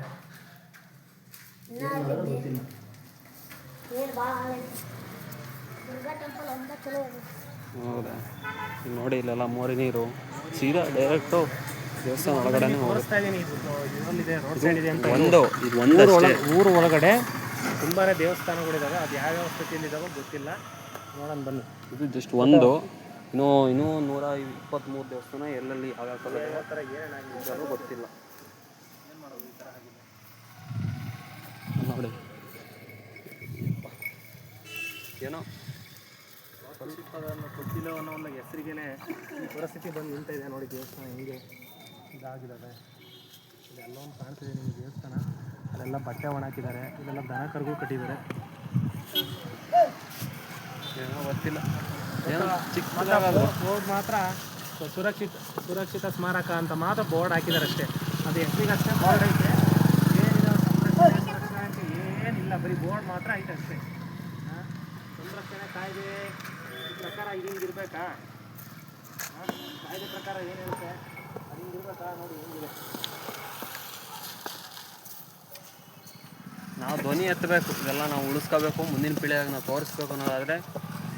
ಗೊತ್ತಿಲ್ಲ. ಹೌದಾ, ಈಗ ನೋಡಿ ಇಲ್ಲೆಲ್ಲ ಮೋರಿ ನೀರು ಸೀದಾ ಡೈರೆಕ್ಟು ದೇವಸ್ಥಾನ ಒಳಗಡೆ ತೋರಿಸ್ತಾ ಇದ್ದೀನಿ. ಇದರಲ್ಲಿದೆ ರೋಡ್ ಸೈಡ್ ಇದೆ ಅಂತ. ಊರು ಒಳಗಡೆ ತುಂಬಾ ದೇವಸ್ಥಾನಗಳಿದ್ದಾವೆ. ಅದು ಯಾವ್ಯಾವ ಸ್ಥಿತಿಯಲ್ಲಿದ್ದಾವೋ ಗೊತ್ತಿಲ್ಲ. ನೋಡೋಣ ಬನ್ನಿ. ಇದು ಜಸ್ಟ್ ಒಂದು, ಇನ್ನೂ 123 ದೇವಸ್ಥಾನ ಎಲ್ಲೆಲ್ಲಿ ಯಾವ್ಯಾವ ಥರ ಏನಾಗಿದ್ದಾರೋ ಗೊತ್ತಿಲ್ಲ. ನೋಡಿ ಏನೋ ಸ್ವಲ್ಪ ಅದನ್ನು ಕೊಟ್ಟಿಲ್ಲ ಅನ್ನೋ ಒಂದು ಹೆಸರಿಗೇನೆ ಈ ಪರಿಸ್ಥಿತಿ ಬಂದು ನಿಲ್ತಾ ಇದೆ ನೋಡಿ. ದೇವಸ್ಥಾನ ಹೆಂಗೆ ಇದಾಗಿದ್ದಾವೆ. ಇದೆಲ್ಲ ಒಂದು ಕಾಣ್ತಿದೆ ನಿಮಗೆ ದೇವಸ್ಥಾನ. ಅಲ್ಲೆಲ್ಲ ಬಟ್ಟೆ ಒಣ ಹಾಕಿದ್ದಾರೆ, ಇಲ್ಲೆಲ್ಲ ದನ ಕರುಗಳು ಕಟ್ಟಿದ್ದಾರೆ. ಏನೋ ಗೊತ್ತಿಲ್ಲ, ಏನೋ ಬೋರ್ಡ್ ಮಾತ್ರ ಸುರಕ್ಷಿತ ಸ್ಮಾರಕ ಅಂತ ಮಾತ್ರ ಬೋರ್ಡ್ ಹಾಕಿದ್ದಾರೆ ಅಷ್ಟೇ. ಅದು ಹೆಸರಿಗಷ್ಟೇ ಬೋರ್ಡ್ ಐತೆ, ಏನಿದೆ ಸಂರಕ್ಷಣೆ ಅಂತ ಏನಿಲ್ಲ, ಬರೀ ಬೋರ್ಡ್ ಮಾತ್ರ ಐತೆ ಅಷ್ಟೇ. ಸಂರಕ್ಷಣೆ ಕಾಯ್ದೆ ಪ್ರಕಾರ ಇದು ಹಿಂಗಿರ್ಬೇಕಾ? ಕಾಯ್ದೆ ಪ್ರಕಾರ ಏನು ಹೇಳುತ್ತೆ ಅದು ಹಿಂಗಿರ್ಬೇಕಾ? ನೋಡಿ ಹೆಂಗಿದೆ. ನಾವು ಧ್ವನಿ ಎತ್ತಬೇಕು, ಇದೆಲ್ಲ ನಾವು ಉಳಿಸ್ಕೋಬೇಕು, ಮುಂದಿನ ಪೀಳಿಗೆಗೆ ನಾವು ತೋರಿಸ್ಬೇಕು ಅನ್ನೋದಾದರೆ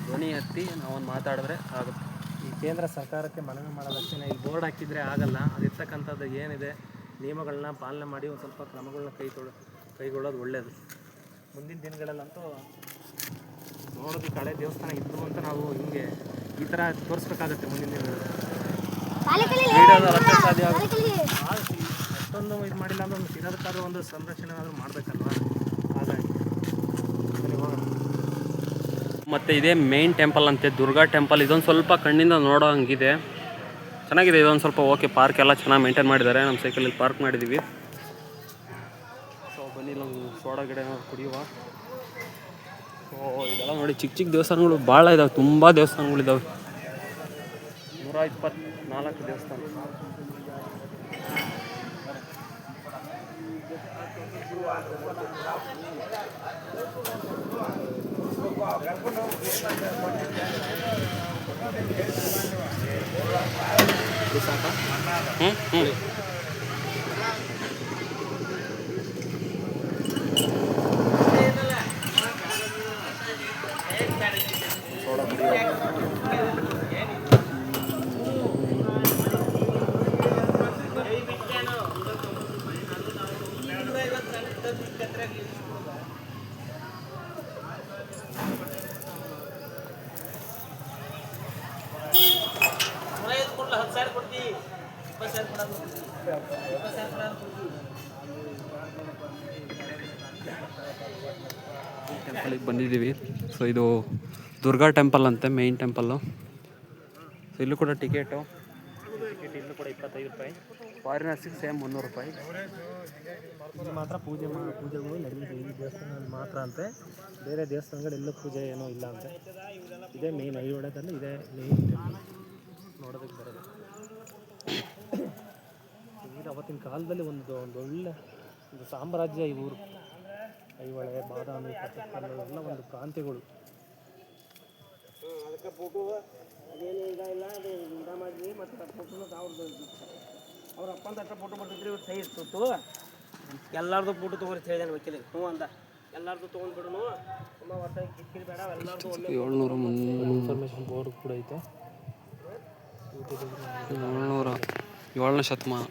ಧ್ವನಿ ಎತ್ತಿ ನಾವೊಂದು ಮಾತಾಡಿದ್ರೆ ಆಗುತ್ತೆ. ಈ ಕೇಂದ್ರ ಸರ್ಕಾರಕ್ಕೆ ಮನವಿ ಮಾಡೋದಷ್ಟೇ. ಈ ಬೋರ್ಡ್ ಹಾಕಿದರೆ ಆಗಲ್ಲ. ಅದಿರ್ತಕ್ಕಂಥದ್ದು ಏನಿದೆ ನಿಯಮಗಳನ್ನ ಪಾಲನೆ ಮಾಡಿ ಒಂದು ಸ್ವಲ್ಪ ಕ್ರಮಗಳನ್ನ ಕೈಗೊಳ್ಳೋದು ಒಳ್ಳೆಯದು. ಮುಂದಿನ ದಿನಗಳಲ್ಲಂತೂ ನೋಡೋದಕ್ಕೆ ಹಳೆ ದೇವಸ್ಥಾನ ಇದ್ದು ಅಂತ ನಾವು ಹಿಂಗೆ ಈ ಥರ ತೋರಿಸ್ಬೇಕಾಗತ್ತೆ ಮುಂದಿನ ದಿನಗಳಲ್ಲಿ. ಸಾಧ್ಯ ಆಗುತ್ತೆ. ಅಷ್ಟೊಂದು ಇದು ಮಾಡಿಲ್ಲ ಅಂದ್ರೆ ಒಂದು ಇರೋದಕ್ಕಾದ್ರೂ ಒಂದು ಸಂರಕ್ಷಣೆ ಆದರೂ ಮಾಡಬೇಕಲ್ವ. ಹಾಗಾಗಿ ಹೋಗೋಣ. ಮತ್ತು ಇದೇ ಮೇನ್ ಟೆಂಪಲ್ ಅಂತೆ, ದುರ್ಗಾ ಟೆಂಪಲ್. ಇದೊಂದು ಸ್ವಲ್ಪ ಕಣ್ಣಿಂದ ನೋಡೋ ಹಂಗಿದೆ, ಚೆನ್ನಾಗಿದೆ. ಇದೊಂದು ಸ್ವಲ್ಪ ಓಕೆ, ಪಾರ್ಕ್ ಎಲ್ಲ ಚೆನ್ನಾಗಿ ಮೇಂಟೈನ್ ಮಾಡಿದ್ದಾರೆ. ನಮ್ಮ ಸೈಕಲಲ್ಲಿ ಪಾರ್ಕ್ ಮಾಡಿದ್ದೀವಿ. ಸೊ ಬನ್ನಿ ನಾವು ಸೋಡಾ ಗಿಡ ಕುಡಿಯುವ. ಸೊ ಇದೆಲ್ಲ ನೋಡಿ, ಚಿಕ್ಕ ಚಿಕ್ಕ ದೇವಸ್ಥಾನಗಳು ಭಾಳ ಇದ್ದಾವೆ, ತುಂಬ ದೇವಸ್ಥಾನಗಳಿದ್ದಾವೆ. 124 ದೇವಸ್ಥಾನ. ಟೆಂಪಲಿಗೆ ಬಂದಿದ್ದೀವಿ. ಸೊ ಇದು ದುರ್ಗಾ ಟೆಂಪಲ್ ಅಂತೆ, ಮೇಯ್ನ್ ಟೆಂಪಲ್ಲು. ಸೊ ಇಲ್ಲೂ ಕೂಡ ಟಿಕೆಟು ಇಲ್ಲೂ ಕೂಡ 25 ರೂಪಾಯಿ. ಫಾರಿನರ್ಸಿಗೆ ಸೇಮ್ 300 ರೂಪಾಯಿ. ಇಲ್ಲಿ ಮಾತ್ರ ಪೂಜೆಗಳು ನಡೆಯುತ್ತೆ ಈ ದೇವಸ್ಥಾನದಲ್ಲಿ ಮಾತ್ರ ಅಂತೆ. ಬೇರೆ ದೇವಸ್ಥಾನಗಳೆಲ್ಲೂ ಪೂಜೆ ಏನೋ ಇಲ್ಲ ಅಂತೆ. ಇದೇ ಮೇನ್ ಐಹೊಳೆದಲ್ಲಿ ಇದೇ ಮೇನ್ ಟೆಂಪಲ್ ನೋಡೋದಕ್ಕೆ ಬರೋದು. ಇದು ಅವತ್ತಿನ ಕಾಲದಲ್ಲಿ ಒಂದು ಒಳ್ಳೆ ಒಂದು ಸಾಮ್ರಾಜ್ಯ ಈ ಊರು. ಐಹೊಳೆ, ಬಾದಾಮಿ, ಪಟ್ಟದಕಲ್ಲು ಎಲ್ಲ ಒಂದು ಪ್ರಾಂತ್ಯಗಳು. ಅದಕ್ಕೆ ಫೋಟೋ ಅದೇನು ಇಲ್ಲ, ಅದು ಗಿಡ ಮಾಡಿದ್ವಿ ಮತ್ತು ಫೋಟೋನು ಅವ್ರ ಅಪ್ಪಂದ ಅಷ್ಟ ಫೋಟೋ ಬರ್ತಿದ್ರಿ. ಇವ್ರು ಸೈ ಇರ್ತಿತ್ತು, ಎಲ್ಲಾರ್ದು ಫೋಟೋ ತೊಗೊರಿ ಹೇಳಿದೆ ವಕೀಲಿಗೆ. ಹ್ಞೂ ಅಂದ, ಎಲ್ಲಾರ್ದು ತೊಗೊಂಡ್ಬಿಡುನು, ತುಂಬ ವರ್ಷ ಕಿಕ್ಕಿರಿ ಬೇಡ, ಎಲ್ಲಾರ್ದು ಒಳ್ಳೆ 700 ಇನ್ಫಾರ್ಮೇಷನ್ ಬೋರ್ಡ್ ಕೂಡ ಐತೆ. 7ನೇ ಶತಮಾನ,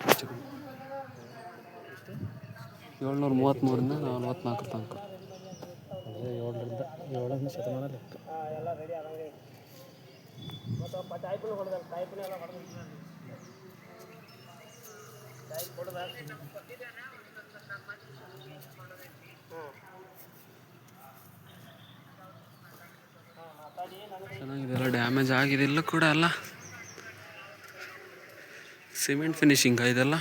733ರಿಂದ 44 ತನಕ. ಅದೇ 7ನೇ ಶತಮಾನ ಲೆಕ್ಕ. ಎಲ್ಲ ರೆಡಿ ಆದಂಗೆ ಮತ್ತು ಟಾಯ್ಪನ್ನು ಹೊಡೆದ, ಟಾಯ್ಪನ್ನು ಎಲ್ಲ ಹೊಡೆದ ಟಾಯ್ಪ್ ಹೊಡೆದ. ಚೆನ್ನಾಗಿದೆಲ್ಲ, ಡ್ಯಾಮೇಜ್ ಆಗಿದೆ ಇಲ್ಲ ಕೂಡ ಅಲ್ಲ. ಸಿಮೆಂಟ್ ಫಿನಿಶಿಂಗ್ ಇದೆಲ್ಲ.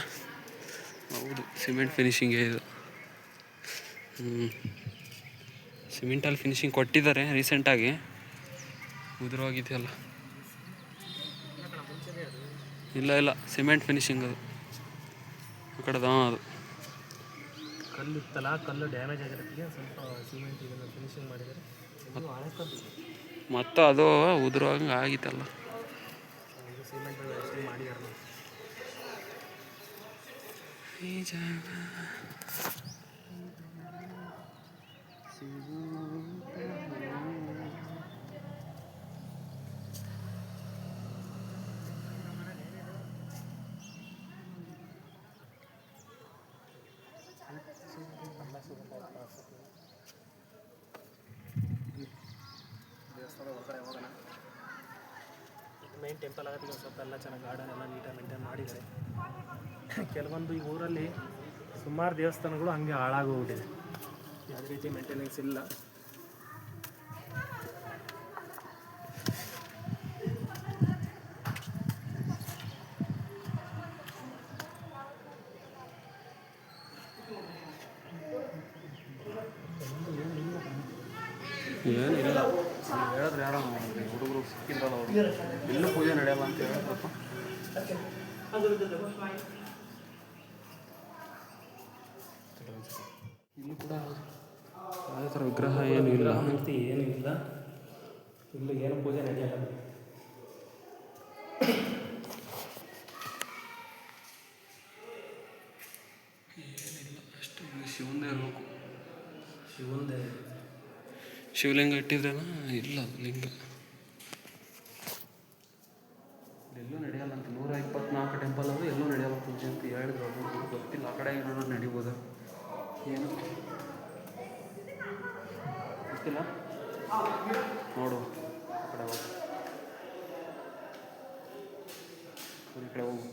ಹೌದು, ಸಿಮೆಂಟ್ ಫಿನಿಶಿಂಗೇ ಇದು. ಸಿಮೆಂಟಲ್ಲಿ ಫಿನಿಶಿಂಗ್ ಕೊಟ್ಟಿದ್ದಾರೆ ರೀಸೆಂಟಾಗಿ. ಉದುರೋಗಿದೆಯಲ್ಲ. ಇಲ್ಲ ಸಿಮೆಂಟ್ ಫಿನಿಶಿಂಗ್ ಅದು ಆ ಕಡೆದ. ಅದು ಕಲ್ಲು ಇತ್ತಲ್ಲ, ಕಲ್ಲು ಡ್ಯಾಮೇಜ್ ಆಗಿರೋದಕ್ಕೆ ಸ್ವಲ್ಪ ಸಿಮೆಂಟ್ ಇದನ್ನು ಫಿನಿಶಿಂಗ್ ಮಾಡಿದ್ದಾರೆ. ಮತ್ತು ಅದು ಉದುರೋಂಗೆ ಆಗಿತ್ತಲ್ಲ. ಸಿಮೆಂಟ್ ಮಾಡಿದ್ದಾರೆ ಈ ಜಾಗ ಮೇನ್ ಟೆಂಪಲ್ ಆಗೋದಕ್ಕೆ ಸ್ವಲ್ಪ ಎಲ್ಲ ಚೆನ್ನಾಗಿ ಗಾರ್ಡನ್ ಎಲ್ಲ ನೀಟಾಗಿ ಮೇಂಟೈನ್ ಮಾಡಿದ್ದಾರೆ. ಕೆಲವೊಂದು ಈ ಊರಲ್ಲಿ ಸುಮಾರು ದೇವಸ್ಥಾನಗಳು ಹಂಗೆ ಹಾಳಾಗೋಗ್ಬಿಟ್ಟಿದೆ, ಯಾವುದೇ ರೀತಿ ಮೇಂಟೆನೆನ್ಸ್ ಇಲ್ಲ. ಏನಿಲ್ಲ ಹೇಳಿದ್ರೆ ಯಾರೋ ಹುಡುಗರು ಸಿಕ್ಕಿದ್ರಲ್ಲ ಅವರು ಎಲ್ಲೂ ಪೂಜೆ ನಡೆಯಲ್ಲ ಅಂತ ಹೇಳಿದ್ರಪ್ಪ. ಇಲ್ಲೂ ಕೂಡ ಯಾವುದೇ ಥರ ವಿಗ್ರಹ ಏನೂ ಇಲ್ಲ, ಮೂರ್ತಿ ಏನೂ ಇಲ್ಲ, ಇಲ್ಲೂ ಏನು ಪೂಜೆ ನಡೆಯಲ್ಲ. ಏನಿಲ್ಲ ಅಷ್ಟೇ. ಶಿವಂದೇ ಇರಬೇಕು, ಶಿವಂದೇ ಶಿವಲಿಂಗ ಇಟ್ಟಿದ್ರೇನ ಇಲ್ಲ ಅದು ಲಿಂಗ. ಎಲ್ಲೂ ನಡೆಯಲ್ಲ ಅಂತ 124 ಟೆಂಪಲ್ ಅದು ಎಲ್ಲೂ ನಡೆಯಲ್ಲ ಪೂಜೆ ಅಂತ ಹೇಳಿದ್ರು. ಅದು ಗೊತ್ತಿಲ್ಲ, ಆ ಕಡೆ ಏನಾದ್ರು ನಡಿಬೋದು ಏನು ಗೊತ್ತಿಲ್ಲ. ನೋಡು ಆ ಕಡೆ ಹೋಗು, ಈ ಕಡೆ ಹೋಗು.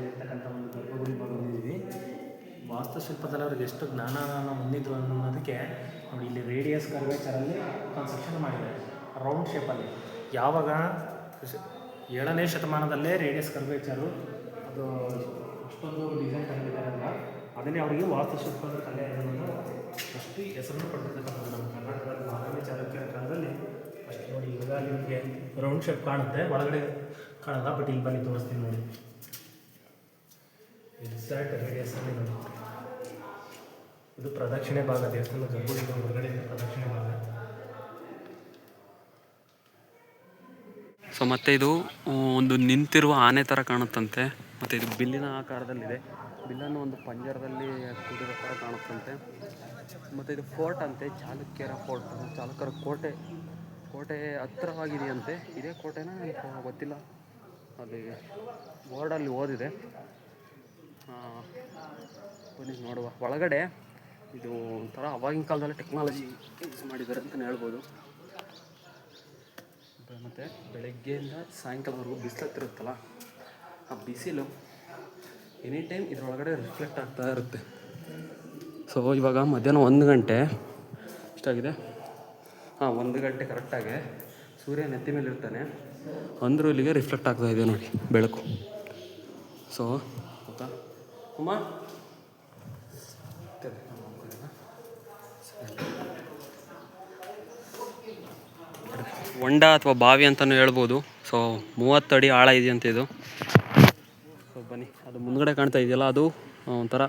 ಇರ್ತಕ್ಕಂಥ ಒಂದು ಗರ್ಭಗುಡಿ ಬಂದಿದ್ದೀವಿ. ವಾಸ್ತುಶಿಲ್ಪದಲ್ಲಿ ಅವ್ರಿಗೆ ಎಷ್ಟು ಜ್ಞಾನ ಹೊಂದಿದ್ರು ಅನ್ನೋದಕ್ಕೆ ನೋಡಿ, ಇಲ್ಲಿ ರೇಡಿಯಸ್ ಕರ್ವೇಚರಲ್ಲಿ ಕನ್ಸ್ಟ್ರಕ್ಷನ್ ಮಾಡಿದ್ದಾರೆ ರೌಂಡ್ ಶೇಪಲ್ಲಿ. ಯಾವಾಗ 7ನೇ ಶತಮಾನದಲ್ಲೇ ರೇಡಿಯಸ್ ಕರ್ವೇಚರು ಅದು ಅಷ್ಟೊಂದು ಡಿಸೈನ್ ತಂದಿದ್ದಾರಲ್ಲ, ಅದನ್ನೇ ಅವರಿಗೆ ವಾಸ್ತುಶಿಲ್ಪದ ಕಲೆ ಅನ್ನೋದು ಅಷ್ಟು ಹೆಸರನ್ನು ಪಡೆದಿರ್ತಕ್ಕಂಥದ್ದು. ನಮ್ಮ ಕರ್ನಾಟಕದ 4ನೇ ಚಾಲುಕ್ಯರ ಕಾಲದಲ್ಲಿ ಅಷ್ಟು ನೋಡಿ. ಇವಾಗ ನಿಮಗೆ ರೌಂಡ್ ಶೇಪ್ ಕಾಣುತ್ತೆ, ಒಳಗಡೆ ಕಾಣಲ್ಲ, ಬಟ್ ಇಲ್ಲಿ ಬನ್ನಿ ತೋರಿಸ್ತೀನಿ ನೋಡಿ. ಎಕ್ಸಾಕ್ಟ್ ರೇಡಿಯಸ್ಸಲ್ಲಿ ನೋಡಿ, ಇದು ಪ್ರದಕ್ಷಿಣೆ ಭಾಗ, ದೇವಸ್ಥಾನದ ಗರ್ಭಗುಡಿಯ ಹೊರಗಡೆ ಪ್ರದಕ್ಷಿಣೆ ಭಾಗ. ಸೊ ಮತ್ತು ಇದು ಒಂದು ನಿಂತಿರುವ ಆನೆ ಥರ ಕಾಣುತ್ತಂತೆ, ಮತ್ತು ಇದು ಬಿಲ್ಲಿನ ಆಕಾರದಲ್ಲಿದೆ. ಬಿಲ್ಲನ್ನು ಒಂದು ಪಂಜರದಲ್ಲಿ ಕೂಡಿರೋ ಥರ ಕಾಣುತ್ತಂತೆ. ಮತ್ತು ಇದು ಫೋರ್ಟ್ ಅಂತೆ, ಚಾಲುಕ್ಯರ ಫೋರ್ಟ್, ಚಾಲುಕ್ಯರ ಕೋಟೆ ಹತ್ತಿರವಾಗಿದೆಯಂತೆ. ಇದೇ ಕೋಟೆನ ಗೊತ್ತಿಲ್ಲ, ಅಲ್ಲಿ ಬೋರ್ಡಲ್ಲಿ ಓದಿದೆ. ಬನ್ನಿ ನೋಡುವ. ಒಳಗಡೆ ಇದು ಒಂಥರ ಅವಾಗಿನ ಕಾಲದಲ್ಲಿ ಟೆಕ್ನಾಲಜಿ ಯೂಸ್ ಮಾಡಿದ್ದಾರೆ ಅಂತಲೇ ಹೇಳ್ಬೋದು. ಮತ್ತು ಬೆಳಗ್ಗೆಯಿಂದ ಸಾಯಂಕಾಲವರೆಗೂ ಬಿಸಿಲತ್ತಿರುತ್ತಲ್ಲ, ಆ ಬಿಸಿಲು ಎನಿ ಟೈಮ್ ಇದರೊಳಗಡೆ ರಿಫ್ಲೆಕ್ಟ್ ಆಗ್ತಾ ಇರುತ್ತೆ. ಸೊ ಇವಾಗ ಮಧ್ಯಾಹ್ನ 1 ಗಂಟೆ ಎಷ್ಟಾಗಿದೆ? 1 ಗಂಟೆ ಕರೆಕ್ಟಾಗಿ ಸೂರ್ಯ ನೆತ್ತಿ ಮೇಲೆ ಇರ್ತಾನೆ, ಅಂದರೂ ಇಲ್ಲಿಗೆ ರಿಫ್ಲೆಕ್ಟ್ ಆಗ್ತಾಯಿದೆ ನೋಡಿ ಬೆಳಕು. ಸೊ ಗೊತ್ತಾ ಅಮ್ಮ, ಹೊಂಡ ಅಥವಾ ಬಾವಿ ಅಂತಲೂ ಹೇಳ್ಬೋದು. ಸೊ 30 ಅಡಿ ಆಳ ಇದೆಯಂತೆ ಇದು. ಸೊ ಬನ್ನಿ, ಅದು ಮುಂದ್ಗಡೆ ಕಾಣ್ತಾ ಇದೆಯಲ್ಲ, ಅದು ಒಂಥರ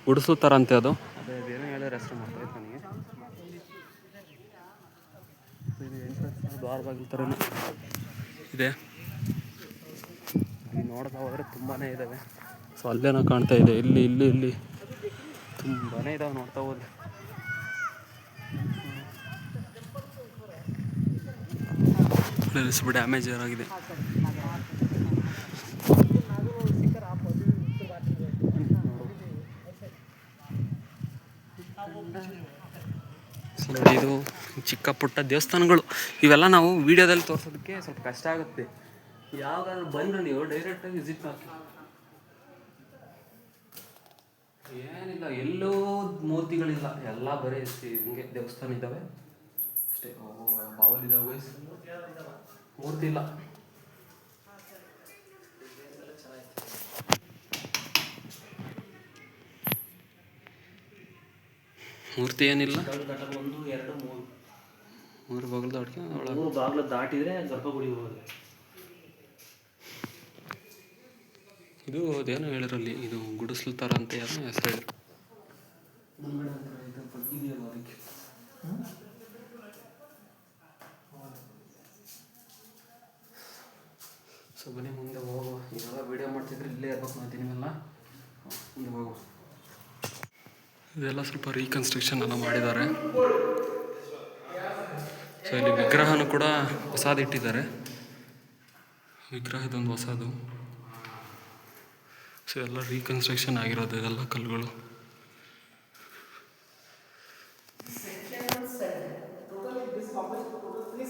ಗುಡಿಸು ಥರ ಅಂತೆ. ಅದು ಅದೇನೋ ಹೇಳಿದ್ರೆ ಹೆಸರು ಮಾಡ್ತಾಯಿತ್ತು ನನಗೆ. ಇದು ಎಂಟ್ರೆನ್ಸ್ ದ್ವಾರ ಬಾಗಿಲು ಥರನೇ ಇದೆ. ಇಲ್ಲಿ ನೋಡ್ತಾ ಹೋದರೆ ತುಂಬಾ ಇದ್ದಾವೆ. ಸೊ ಅಲ್ಲೇನೋ ಕಾಣ್ತಾ ಇದೆ, ಇಲ್ಲಿ ತುಂಬಾ ಇದ್ದಾವೆ ನೋಡ್ತಾ ಹೋದ್ರೆ. ಸ್ವಲ್ಪ ಡ್ಯಾಮೇಜ್ ಆಗಿದೆ. ನೋಡಿ, ಇದು ಚಿಕ್ಕ ಪುಟ್ಟ ದೇವಸ್ಥಾನಗಳು. ಇವೆಲ್ಲ ನಾವು ವಿಡಿಯೋದಲ್ಲಿ ತೋರಿಸೋದಕ್ಕೆ ಸ್ವಲ್ಪ ಕಷ್ಟ ಆಗುತ್ತೆ. ಯಾವಾಗಾದ್ರೂ ಬಂದರೆ ನೀವು ಡೈರೆಕ್ಟಾಗಿ ವಿಸಿಟ್ ಮಾಡಿ. ಏನಿಲ್ಲ, ಎಲ್ಲೂ ಮೂರ್ತಿಗಳಿಲ್ಲ, ಎಲ್ಲ ಬರೀ ಹಿಂಗೆ ದೇವಸ್ಥಾನ ಇದ್ದಾವೆ ಅಷ್ಟೇ. ಬಾವಲಿದ್ದಾವೆ, ಮೂರ್ತಿ ಇಲ್ಲ. ಮೂರ್ತಿ ಏನಿಲ್ಲ. 1 2 3 3 ಬಾಗಿಲು ದಾಟ್ಕೆ ಒಳಗೆ ಬಾಗಿಲು ದಾಟಿದರೆ ಗರ್ಭಗುಡಿ ಹೋಗೋದು. ಇದು ಅದೇನೋ ಹೇಳಿರಲ್ಲಿ, ಇದು ಗುಡಿಸ್ಲು ಥರ ಅಂತ ಏನೋ ಹೆಸರು ಹೇಳಿದ್ರು. ಸೊ ಬನ್ನಿ ಮುಂದೆ ಹೋಗುವ. ಇವಾಗ ವೀಡಿಯೋ ಮಾಡ್ತಿದ್ರೆ ಇಲ್ಲೇ ಇರ್ಬೇಕು ಅಂತ ನೀವೆಲ್ಲ ಮುಂದೆ ಹೋಗುವ. ಇದೆಲ್ಲ ಸ್ವಲ್ಪ ರೀಕನ್ಸ್ಟ್ರಕ್ಷನ್ ಎಲ್ಲ ಮಾಡಿದ್ದಾರೆ. ಸೊ ಇಲ್ಲಿ ವಿಗ್ರಹನೂ ಕೂಡ ಹೊಸದು ಇಟ್ಟಿದ್ದಾರೆ. ವಿಗ್ರಹ ಇದೊಂದು ಹೊಸದು. ಸೊ ಎಲ್ಲ ರೀಕನ್ಸ್ಟ್ರಕ್ಷನ್ ಆಗಿರೋದು ಇದೆಲ್ಲ ಕಲ್ಲುಗಳು.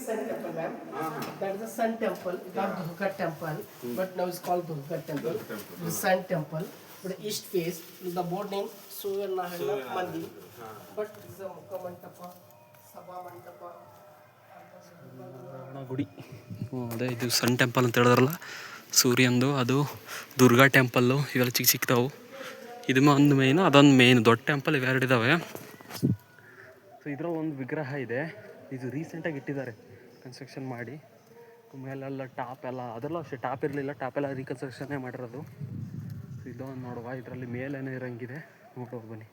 Sun temple, ma'am. That is the Sun temple, not Dhulkar temple, but now it's called Dhulkar temple. The Sun temple. But east face is the boarding Suvarnahalla Mandir. But this is a Mukha Mantapa, Sabha Mantapa. ಗುಡಿ ಅದೇ ಇದು ಸಣ್ಣ temple ಅಂತ ಹೇಳಿದ್ರಲ್ಲ ಸೂರ್ಯಂದು, ಅದು Durga temple, ಇವೆಲ್ಲ ಚಿಕ್ಕ ಚಿಕ್ಕದವು. ಇದು ಒಂದು ಮೇಯ್ನು, ಅದೊಂದು ಮೇಯ್ನು. ದೊಡ್ಡ ಟೆಂಪಲ್ ಇವೆರಡಿದ್ದಾವೆ. ಸೊ ಇದರಲ್ಲಿ ಒಂದು ವಿಗ್ರಹ ಇದೆ, ಇದು ರೀಸೆಂಟಾಗಿ ಇಟ್ಟಿದ್ದಾರೆ ಕನ್ಸ್ಟ್ರಕ್ಷನ್ ಮಾಡಿ. ಮೇಲೆಲ್ಲ ಟಾಪ್ ಎಲ್ಲ, ಅದೆಲ್ಲ ಅಷ್ಟೇ ಟಾಪ್ ಇರಲಿಲ್ಲ, ಟಾಪ್ ಎಲ್ಲ ರೀಕನ್ಸ್ಟ್ರಕ್ಷನ್ನೇ ಮಾಡಿರೋದು. ಇದೊಂದು ನೋಡುವ, ಇದರಲ್ಲಿ ಮೇಲೇನೋ ಇರೋಂಗಿದೆ, ನೋಡುವ ಬನ್ನಿ.